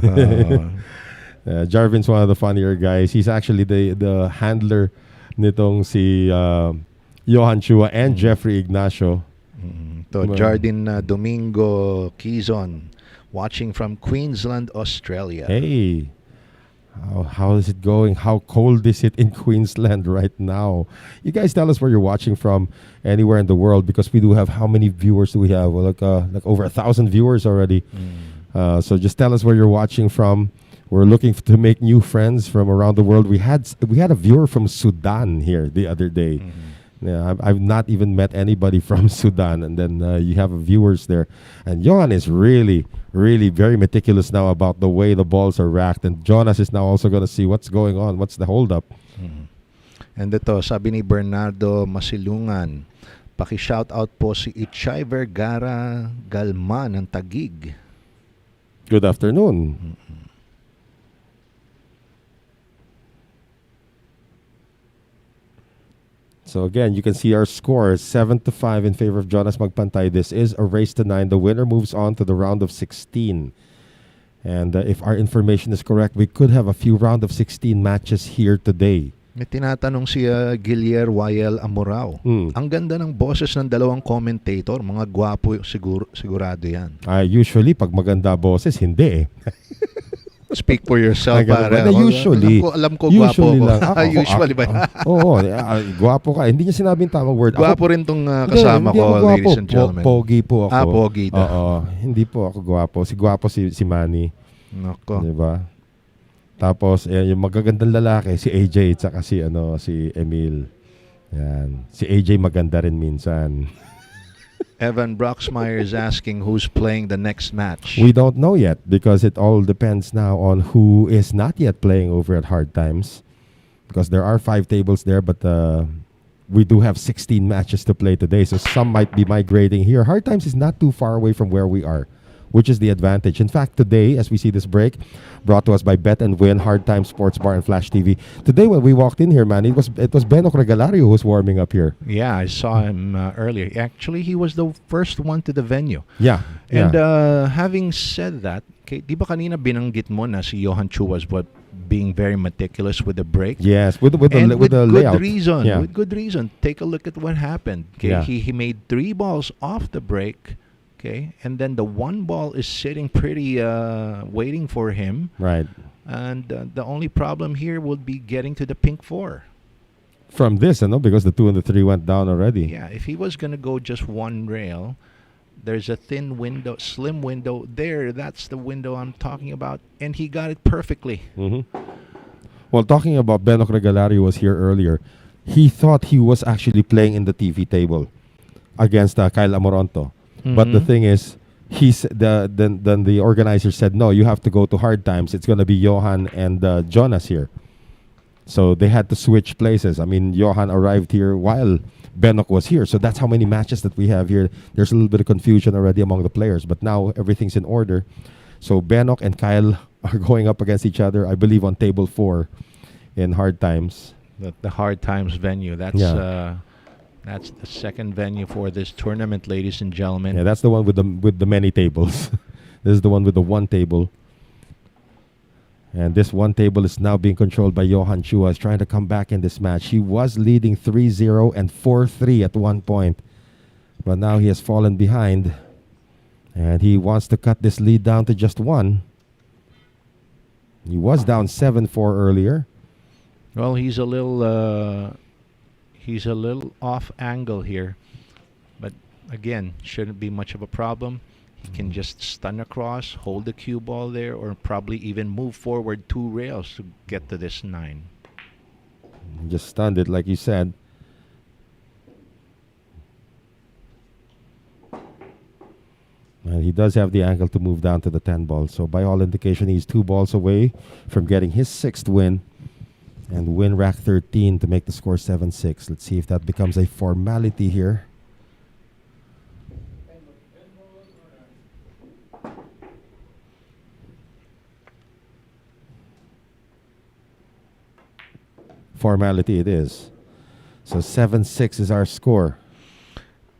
Jarvin's one of the funnier guys. He's actually the handler nitong si Johan Chua and Jeffrey Ignacio. To Jardin Domingo Quezon, watching from Queensland, Australia. Hey, how is it going? How cold is it in Queensland right now? You guys tell us where you're watching from anywhere in the world because we do have, how many viewers do we have? Well, like over 1,000 viewers already. So just tell us where you're watching from. We're looking to make new friends from around the world. We had a viewer from Sudan here the other day. Yeah, I've not even met anybody from Sudan, and then you have viewers there. And Johan is really, really very meticulous now about the way the balls are racked. And Jonas is now also going to see what's going on, what's the holdup. And ito, sabi ni Bernardo Masilungan, paki-shout out po si Itchay Vergara Galman ng Taguig. Good afternoon. So again, you can see our score is 7-5 in favor of Jonas Magpantai. This is a race to 9. The winner moves on to the round of 16. And if our information is correct, we could have a few round of 16 matches here today. May tinatanong si Gilier Wayel Amorao. Ang ganda ng boses ng dalawang commentator. Mga gwapo sigurado yan. Usually, pag maganda boses, hindi eh. Speak for yourself, pare. Usually. Alam ko gwapo ko. Lang. Usually ba? Oo, gwapo ka. Hindi niya sinabing tamang word. Gwapo rin tong kasama ko, ladies and gentlemen. Pogi po ako. Pogi. Oo, hindi po ako gwapo. Gwapo si Manny. Nako. Diba? Tapos, yung magagandang lalaki, si AJ at saka si Emil. Yan. Si AJ maganda rin minsan. Evan Broxmeyer is asking who's playing the next match. We don't know yet because it all depends now on who is not yet playing over at Hard Times. Because there are 5 tables there, but we do have 16 matches to play today. So some might be migrating here. Hard Times is not too far away from where we are, which is the advantage. In fact, today, as we see this break, brought to us by Bet and Win, Hard Time Sports Bar and Flash TV. Today, when we walked in here, man, it was Benok Regalario who was warming up here. Yeah, I saw him earlier. Actually, he was the first one to the venue. Yeah. And having said that, okay, di ba kanina binanggit mo na si Johan Chua was being very meticulous with the break? Yes, with the good layout. reason. Yeah. With good reason. Take a look at what happened. Okay, Yeah. he made 3 balls off the break. Okay, and then the 1 ball is sitting pretty, waiting for him. Right. And the only problem here would be getting to the pink 4. from this, because the 2 and the 3 went down already. Yeah, if he was going to go just one rail, there's a thin window, slim window there. That's the window I'm talking about. And he got it perfectly. Well, talking about Benok Regalario was here earlier. He thought he was actually playing in the TV table against Kyle Amoronto. But the thing is, then the organizer said, no, you have to go to hard times. It's going to be Johan and Jonas here. So they had to switch places. I mean, Johan arrived here while Benok was here. So that's how many matches that we have here. There's a little bit of confusion already among the players. But now everything's in order. So Benok and Kyle are going up against each other, I believe, on table 4 in hard times. The hard times venue. That's the second venue for this tournament, ladies and gentlemen. Yeah, that's the one with the many tables. This is the one with the one table. And this one table is now being controlled by Johan Chua. He's trying to come back in this match. He was leading 3-0 and 4-3 at one point. But now he has fallen behind. And he wants to cut this lead down to just 1. He was down 7-4 earlier. Well, he's a little off angle here. But again, shouldn't be much of a problem. He can just stun across, hold the cue ball there, or probably even move forward 2 rails to get to this 9. Just stunned it, like you said. And he does have the angle to move down to the 10 ball. So by all indication, he's 2 balls away from getting his 6th win. And win rack 13 to make the score 7-6. Let's see if that becomes a formality here. Formality it is. So 7-6 is our score.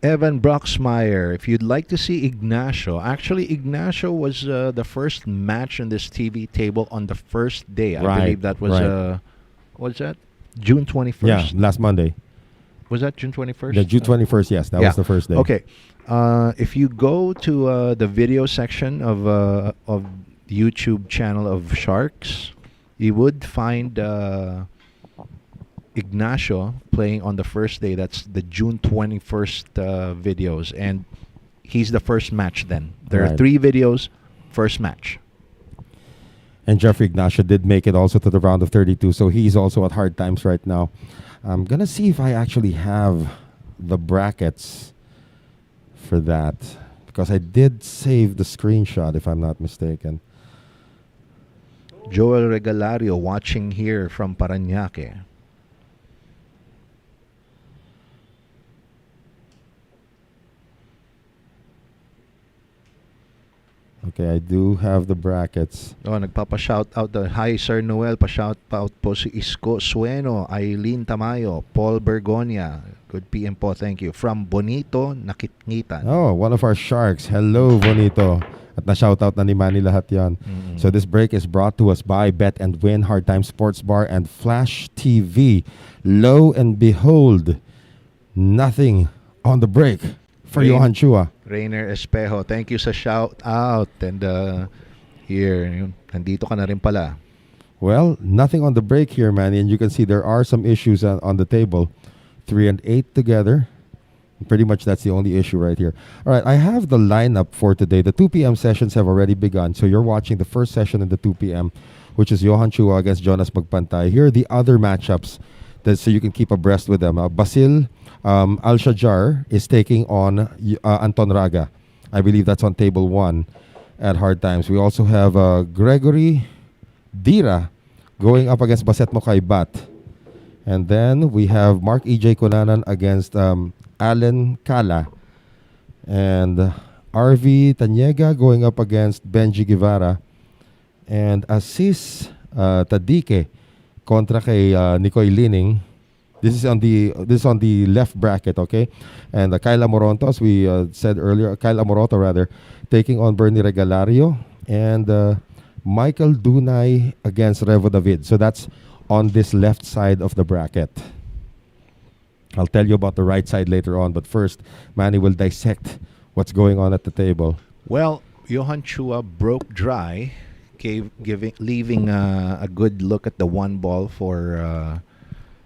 Evan Broxmeyer, if you'd like to see Ignacio, actually Ignacio was the first match on this TV table on the first day. I believe that was what was that? June 21st. Yeah, last Monday. Was that June 21st? Yeah, June 21st. Yes, that was the first day. Okay. If you go to the video section of YouTube channel of Sharks, you would find Ignacio playing on the first day. That's the June 21st videos, and he's the first match then. There are 3 videos, first match. And Jeffrey Ignacio did make it also to the round of 32, so he's also at hard times right now. I'm going to see if I actually have the brackets for that, because I did save the screenshot, if I'm not mistaken. Joel Regalario watching here from Parañaque. Okay, I do have the brackets. Oh, nagpapa-shout out. Hi, Sir Noel. Pa-shout out po si Isko Sueno, Eileen Tamayo, Paul Bergonia. Good PM po, thank you. From Bonito, Nakitngitan. Oh, one of our Sharks. Hello, Bonito. At na-shoutout na ni Manny lahat yan. So this break is brought to us by Bet and Win, Hard Time Sports Bar, and Flash TV. Lo and behold, nothing on the break for Johan Chua. Rainer Espejo, thank you sa shout out. And here, nandito ka na rin pala. Well, nothing on the break here, Manny. And you can see there are some issues on the table. 3 and 8 together. Pretty much that's the only issue right here. All right, I have the lineup for today. The 2 p.m. sessions have already begun. So you're watching the first session in the 2 p.m., which is Johan Chua against Jonas Magpantai. Here are the other matchups so you can keep abreast with them. Basil Al-Shajar is taking on Anton Raga. I believe that's on table 1 at hard times. We also have Gregory Dira going up against Baset Mokaibat. And then we have Mark E.J. Kunanan against Alan Kala. And RV Tanyega going up against Benji Guevara. And Asis Tadike kontra kay Nicoy Lining. This is on the left bracket, okay? And Kyle Amoronto, as we said earlier, Kyle Amoroto rather, taking on Bernie Regalario, and Michael Dunay against Revo David. So that's on this left side of the bracket. I'll tell you about the right side later on, but first, Manny will dissect what's going on at the table. Well, Johan Chua broke dry, leaving a good look at the 1 ball for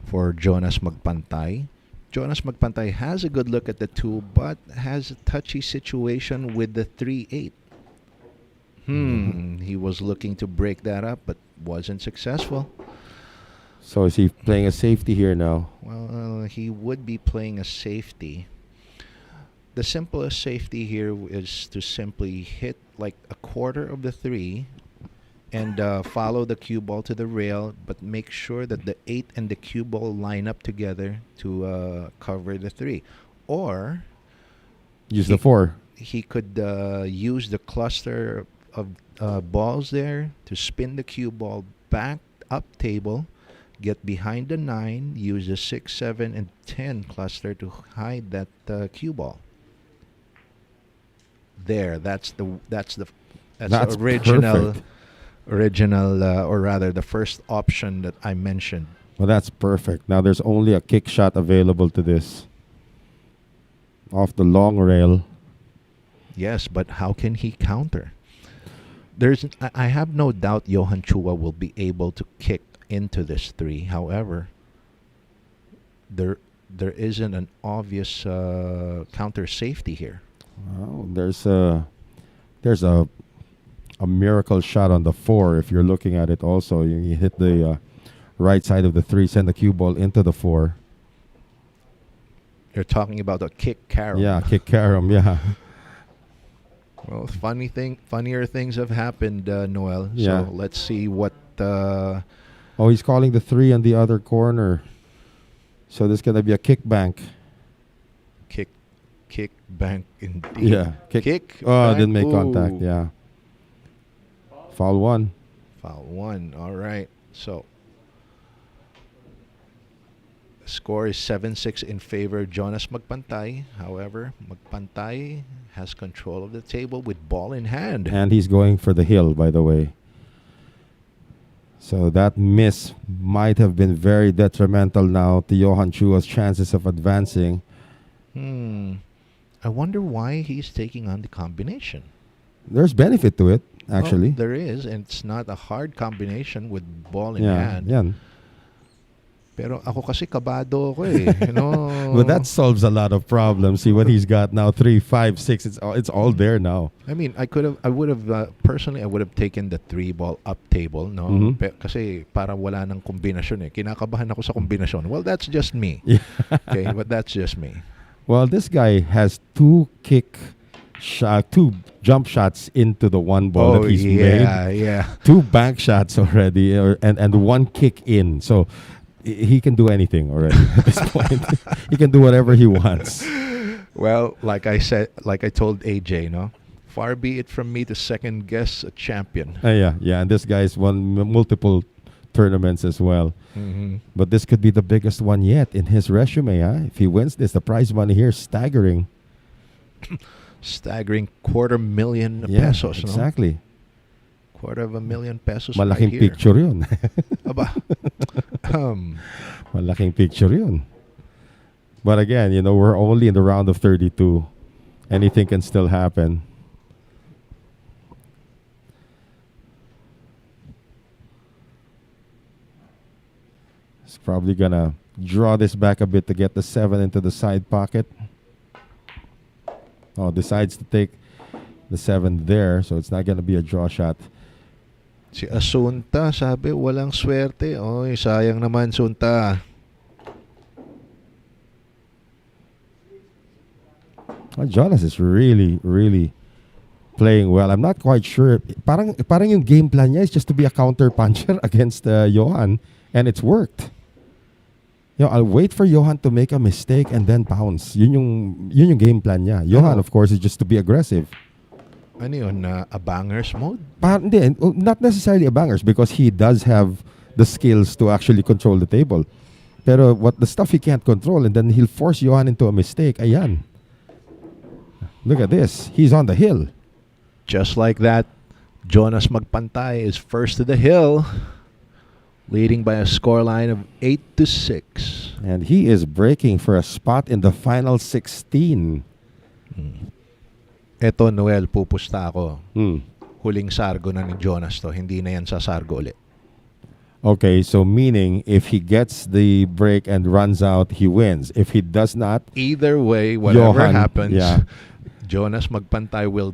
for Jonas Magpantay. Jonas Magpantay has a good look at the 2, but has a touchy situation with the 3-8. He was looking to break that up, but wasn't successful. So is he playing a safety here now? Well, he would be playing a safety. The simplest safety here is to simply hit like a quarter of the 3 and follow the cue ball to the rail, but make sure that the 8 and the cue ball line up together to cover the 3. Or Use the 4. he could use the cluster of balls there to spin the cue ball back up table, get behind the 9, use the 6, 7, and 10 cluster to hide that cue ball. There, that's the original perfect. or rather the first option that I mentioned. Well, that's perfect. Now there's only a kick shot available to this. Off the long rail. Yes, but how can he counter? I have no doubt Johan Chua will be able to kick into this 3. However, there isn't an obvious counter safety here. Well, there's a miracle shot on the 4. If you're looking at it, also you hit the right side of the 3, send the cue ball into the 4. You're talking about a kick carom. Yeah, kick carom. Yeah. Well, funnier things have happened, Noel. Yeah. So let's see what. Oh, he's calling the 3 on the other corner. So there's gonna be a kick bank. Kick bank indeed. Yeah, kick. Oh, bank. didn't make Ooh. contact. Yeah. Foul 1. Foul 1. All right. So the score is 7-6 in favor of Jonas Magpantay. However, Magpantay has control of the table with ball in hand. And he's going for the hill, by the way. So that miss might have been very detrimental now to Johan Chua's chances of advancing. I wonder why he's taking on the combination. There's benefit to it, actually. Well, there is, and it's not a hard combination with ball in Yeah, hand. yan. Pero ako kasi kabado ako eh. You know? But that solves a lot of problems. See what he's got now: 3, 5, 6. It's all there now. I mean, I would have personally, I would have taken the 3-ball up table, no? Mhm. Kasi para wala ng kombinasyon eh. Kinakabahan ako sa kombinasyon. Well, that's just me. Yeah. Okay, but that's just me. Well, this guy has 2 jump shots into the 1 ball that he's made. Yeah. 2 bank shots already, and 1 kick in. So he can do anything already at this point. He can do whatever he wants. Well, like I told AJ, no? Far be it from me to second guess a champion. Yeah. And this guy's won multiple tournaments as well. Mm-hmm. But this could be the biggest one yet in his resume. If he wins this, the prize money here is staggering. Staggering $250,000 Yeah, pesos, no? exactly. $250,000 pesos Malaking right here. picture yun. Aba. Malaking picture yun. But again, we're only in the round of 32. Anything can still happen. He's probably gonna draw this back a bit to get the 7 into the side pocket. Oh, decides to take the 7 there, so it's not gonna be a draw shot. Si Asunta, sabi, walang swerte. Oy, sayang naman, Sunta. Jonas is really, really playing well. I'm not quite sure. Parang yung game plan niya is just to be a counter puncher against Johan, and it's worked. I'll wait for Johan to make a mistake and then pounce. Yun yung game plan niya. Johan, of course, is just to be aggressive. Ano yun, a bangers mode? Hindi, not necessarily a bangers, because he does have the skills to actually control the table. Pero the stuff he can't control, and then he'll force Johan into a mistake. Ayan. Look at this. He's on the hill. Just like that, Jonas Magpantay is first to the hill, leading by a scoreline of 8-6. And he is breaking for a spot in the final 16. Eto, Noel, pupusta ako. Hmm. Huling sargo na ni Jonas to. Hindi na yan sa sargo ulit. Okay, so meaning if he gets the break and runs out, he wins. If he does not, Either way, whatever Johan, happens, yeah. Jonas Magpantay will.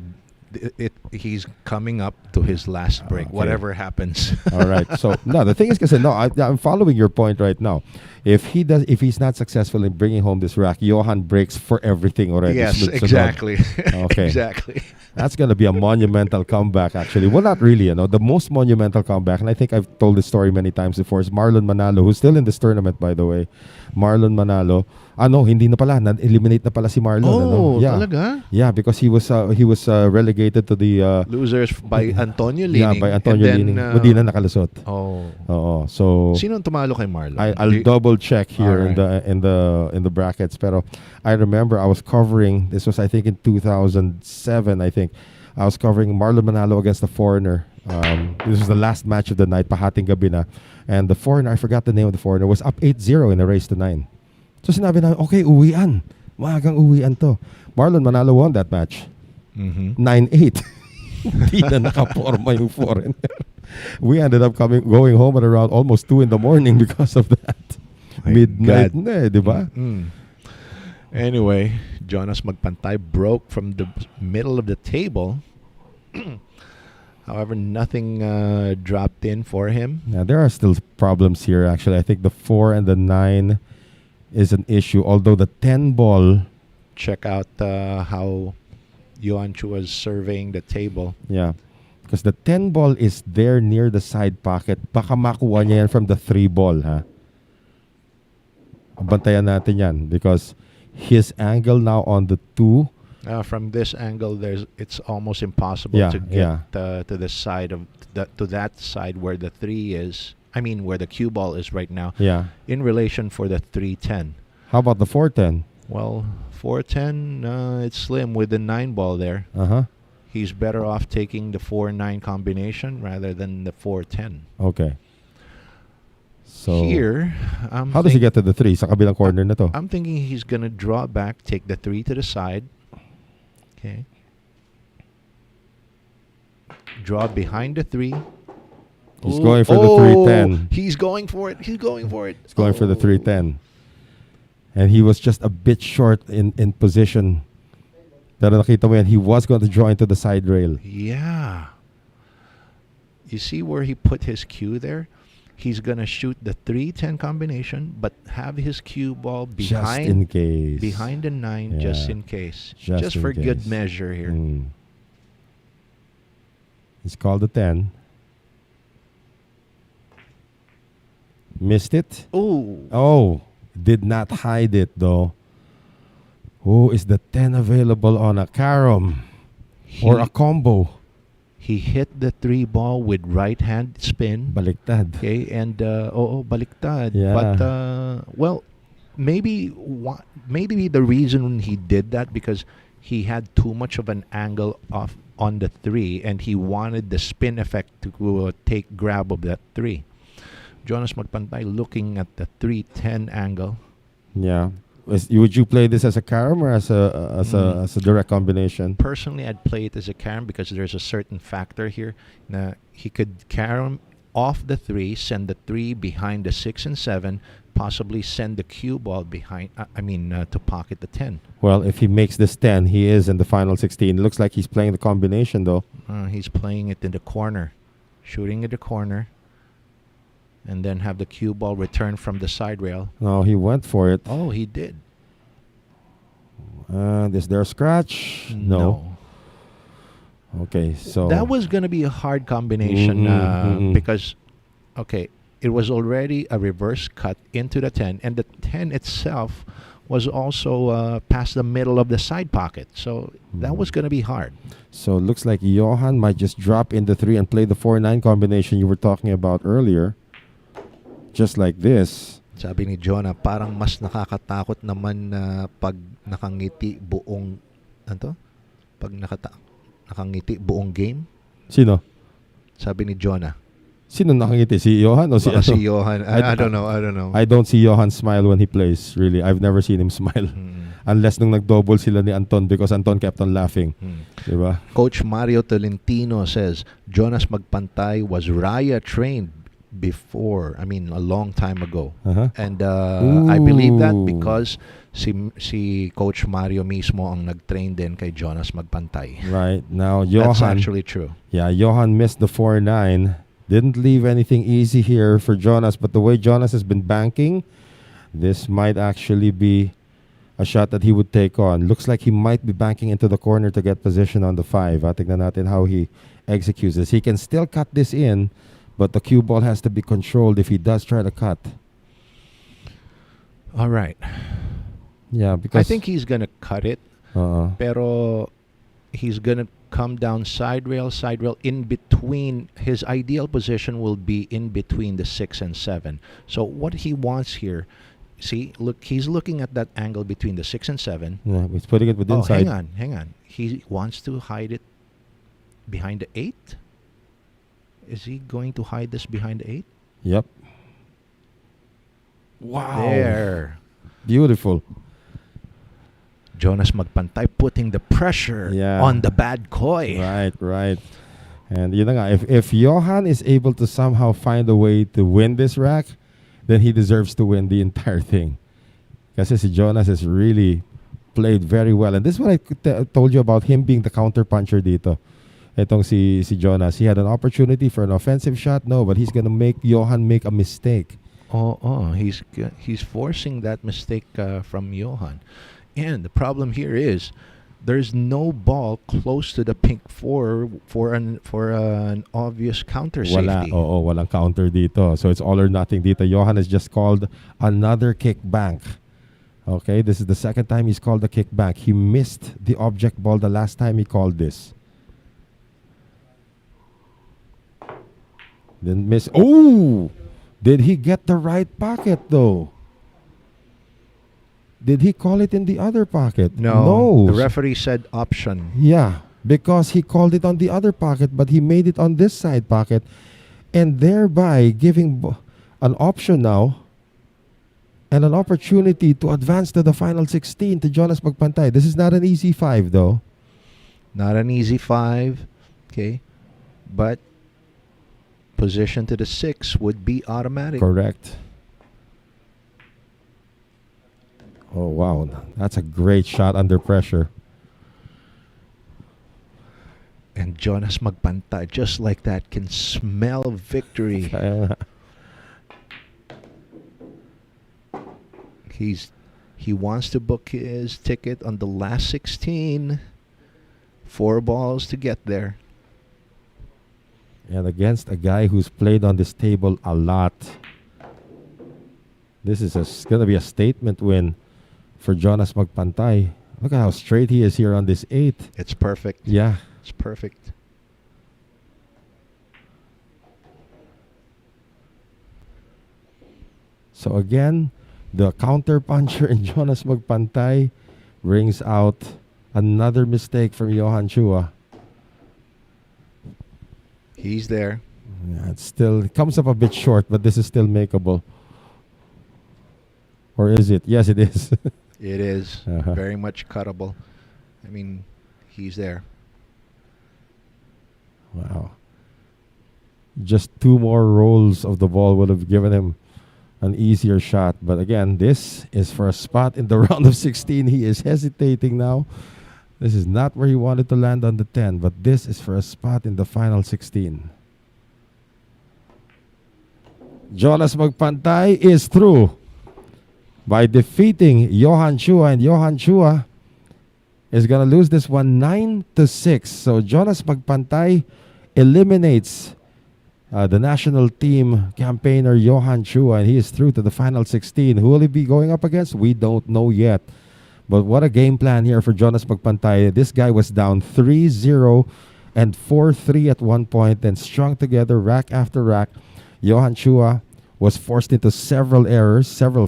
He's coming up to his last break. Okay. Whatever happens. all right. So no, the thing is, kasi no, I'm following your point right now. If he's not successful in bringing home this rack, Johan breaks for everything already. Yes, Sunod-sunod. exactly. Okay. Exactly. That's going to be a monumental comeback, actually. Well, not really, The most monumental comeback, and I think I've told this story many times before, is Marlon Manalo, who's still in this tournament, by the way. Marlon Manalo. Hindi na pala. Na-eliminate na pala si Marlon. Yeah. Talaga? Yeah, because he was relegated to the... Losers by Antonio Lining. yeah, by Antonio and then, Lining. Hindi na nakalusot. Oh. Oo. So... Sino ang tumalo kay Marlon? I'll double check here Alright. in the brackets. Pero I remember I was covering, this was I think in 2007, I think. I was covering Marlon Manalo against the Foreigner. This was the last match of the night, pahating gabi na. And the Foreigner, I forgot the name of the Foreigner, was up 8-0 in a race to 9. So sinabi namin, okay, uwian. Maagang uwian to. Marlon Manalo won that match. Mhm. 9-8. Hindi na nakaporma yung Foreigner. We ended up going home at around almost 2 in the morning because of that. My Midnight God. na eh, di ba? Anyway, Jonas Magpantay broke from the middle of the table. However, nothing dropped in for him. Yeah, there are still problems here, actually. I think the 4 and the 9 is an issue, although the 10 ball, Check out how Johan Chua is surveying the table. yeah, because the 10 ball is there near the side pocket. Baka makuha niya yan from the 3 ball, ha? Bantayan natin yan because his angle now on the 2, From this angle, it's almost impossible Yeah, to get yeah. to the side of to that side where the 3 is. I mean, where the cue ball is right now. yeah. In relation for the 310. How about the 4-10? Well, 410, it's slim with the 9 ball there. Uh-huh. He's better off taking the 4-9 combination rather than the 410. Okay. So, Here, how does he get to the 3 sa kabilang corner na to? I'm thinking he's going to draw back, take the 3 to the side. Okay. Draw behind the 3. He's going for the 310. He's going for it. He's going for it. He's going for the 310. And he was just a bit short in position. Pero nakita mo yan, he was going to draw into the side rail. Yeah. You see where he put his cue there? He's going to shoot the 310 combination, but have his cue ball behind Just in case. behind the 9 just Yeah. in case. Just Just in for good case. measure here. He's called the 10. Missed it? Oh. Oh, did not hide it though. Oh, is the 10 available on a carom or a combo? He hit the 3 ball with right hand spin. Baliktad. Okay, and baliktad. Yeah. But well, maybe the reason he did that because he had too much of an angle off on the 3, and he wanted the spin effect to take grab of that 3. Jonas Magpantay looking at the 310 angle. Yeah. Would you play this as a carom or as a direct combination? Personally, I'd play it as a carom because there's a certain factor here. Na he could carom off the 3, send the 3 behind the 6 and 7, possibly send the cue ball behind. To pocket the 10. Well, if he makes this 10, he is in the final 16. Looks like he's playing the combination though. He's playing it in the corner, shooting at the corner, and then have the cue ball return from the side rail. No, he went for it. Oh, he did. Is there a scratch? No. Okay, so That was going to be a hard combination because, okay, it was already a reverse cut into the 10, and the 10 itself was also past the middle of the side pocket. So that was going to be hard. So it looks like Johan might just drop in the 3 and play the 4-9 combination you were talking about earlier. Just like this. Sabi ni Jonah, parang mas nakakatakot naman na pag nakangiti buong Pag nakangiti buong game. Sino? Sabi ni Jonah. Sino nakangiti? Si Johan o si Baka ano? si Johan. I don't know. I don't see Johan smile when he plays, really. I've never seen him smile. Unless nung nag-double sila ni Anton because Anton kept on laughing. Diba? Coach Mario Tolentino says, Jonas Magpantay was Raya trained before. I mean, a long time ago. Uh-huh. And I believe that Ooh. because si Coach Mario mismo ang nag-train din kay Jonas Magpantay. Right. Now, That's Johan. actually true. Yeah, Johan missed the 4-9. Didn't leave anything easy here for Jonas, but the way Jonas has been banking, this might actually be a shot that he would take on. Looks like he might be banking into the corner to get position on the 5. Tingnan natin how he executes this. He can still cut this in, but the cue ball has to be controlled if he does try to cut. All right. Yeah, because I think he's going to cut it, pero he's going to come down side rail in between. His ideal position will be in between the 6 and 7. So what he wants here, see, look, he's looking at that angle between the 6 and 7. yeah, he's putting it within side. Hang on. He wants to hide it behind the 8? Is he going to hide this behind the 8? Yep. Wow. There. Beautiful. Jonas Magpantay putting the pressure on the bad koi. Right. And you know, if Johan is able to somehow find a way to win this rack, then he deserves to win the entire thing. Kasi si Jonas has really played very well. And this is what I told you about him being the counter puncher dito. Etong si Jonas, he had an opportunity for an offensive shot, but he's gonna make Johan make a mistake. He's forcing that mistake from Johan. And the problem here is there's no ball close to the pink 4 for an obvious counter safety. Walang counter dito. So it's all or nothing dito. Johan has just called another kick bank. Okay, this is the second time he's called the kick bank. He missed the object ball the last time he called this. Then miss. Oh! Did he get the right pocket though? Did he call it in the other pocket? No. The referee said option. Yeah, because he called it on the other pocket, but he made it on this side pocket, and thereby giving an option now and an opportunity to advance to the final 16 to Jonas Magpantay. This is not an easy 5 though. Not an easy 5. Okay. But position to the 6 would be automatic. Correct. Oh, wow. That's a great shot under pressure. And Jonas Magpantay, just like that, can smell victory. He wants to book his ticket on the last 16. 4 balls to get there. And against a guy who's played on this table a lot. This is going to be a statement win for Jonas Magpantay. Look at how straight he is here on this 8. It's perfect. Yeah. It's perfect. So again, the counter puncher in Jonas Magpantay brings out another mistake from Johan Chua. He's there. Yeah, it comes up a bit short, but this is still makeable. Or is it? Yes, it is. It is very much cuttable. I mean, he's there. Wow. Just 2 more rolls of the ball would have given him an easier shot. But again, this is for a spot in the round of 16. He is hesitating now. This is not where he wanted to land on the 10, but this is for a spot in the final 16. Jonas Magpantay is through by defeating Johan Chua, and Johan Chua is going to lose this one 9-6. So Jonas Magpantay eliminates the national team campaigner Johan Chua, and he is through to the final 16. Who will he be going up against? We don't know yet. But what a game plan here for Jonas Magpantay. This guy was down 3-0 and 4-3 at one point, then strung together rack after rack. Johan Chua was forced into several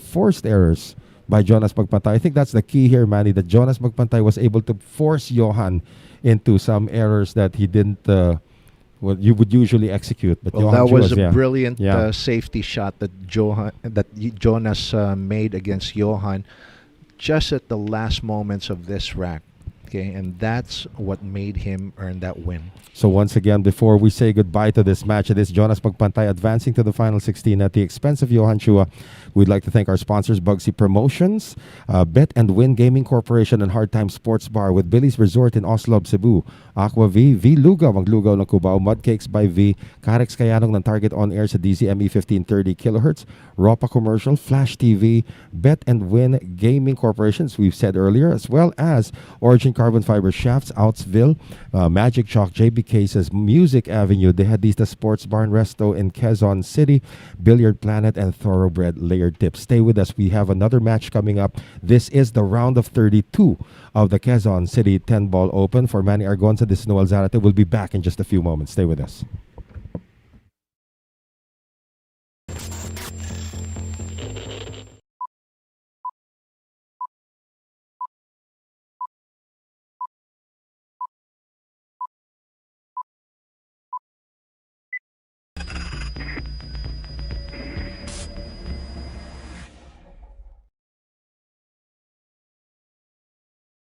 forced errors by Jonas Magpantay. I think that's the key here, Manny, that Jonas Magpantay was able to force Johan into some errors that he didn't, you would usually execute. But well, Johan that was Chua, a brilliant safety shot that Jonas made against Johan just at the last moments of this rack. Okay, and that's what made him earn that win. So once again, before we say goodbye to this match, it is Jonas Magpantai advancing to the final 16 at the expense of Johan Chua. We'd like to thank our sponsors, Bugsy Promotions, Bet and Win Gaming Corporation, and Hard Time Sports Bar with Billy's Resort in Oslo, Cebu, Aqua V, V Lugaw, ang Lugaw ng Cubao, Mudcakes by V, Carex Kayanong ng Target On Air sa DZME 1530 kHz, Ropa Commercial, Flash TV, Bet and Win Gaming Corporations, we've said earlier, as well as Origin Carbon Fiber Shafts, Outsville, Magic Chalk, JB Cases, Music Avenue, Dehadista Sports Bar and Resto in Quezon City, Billiard Planet, and Thoroughbred Layered Tips. Stay with us. We have another match coming up. This is the round of 32 of the Quezon City 10-Ball Open. For Manny Argonza, this is Noel Zarate. We'll be back in just a few moments. Stay with us.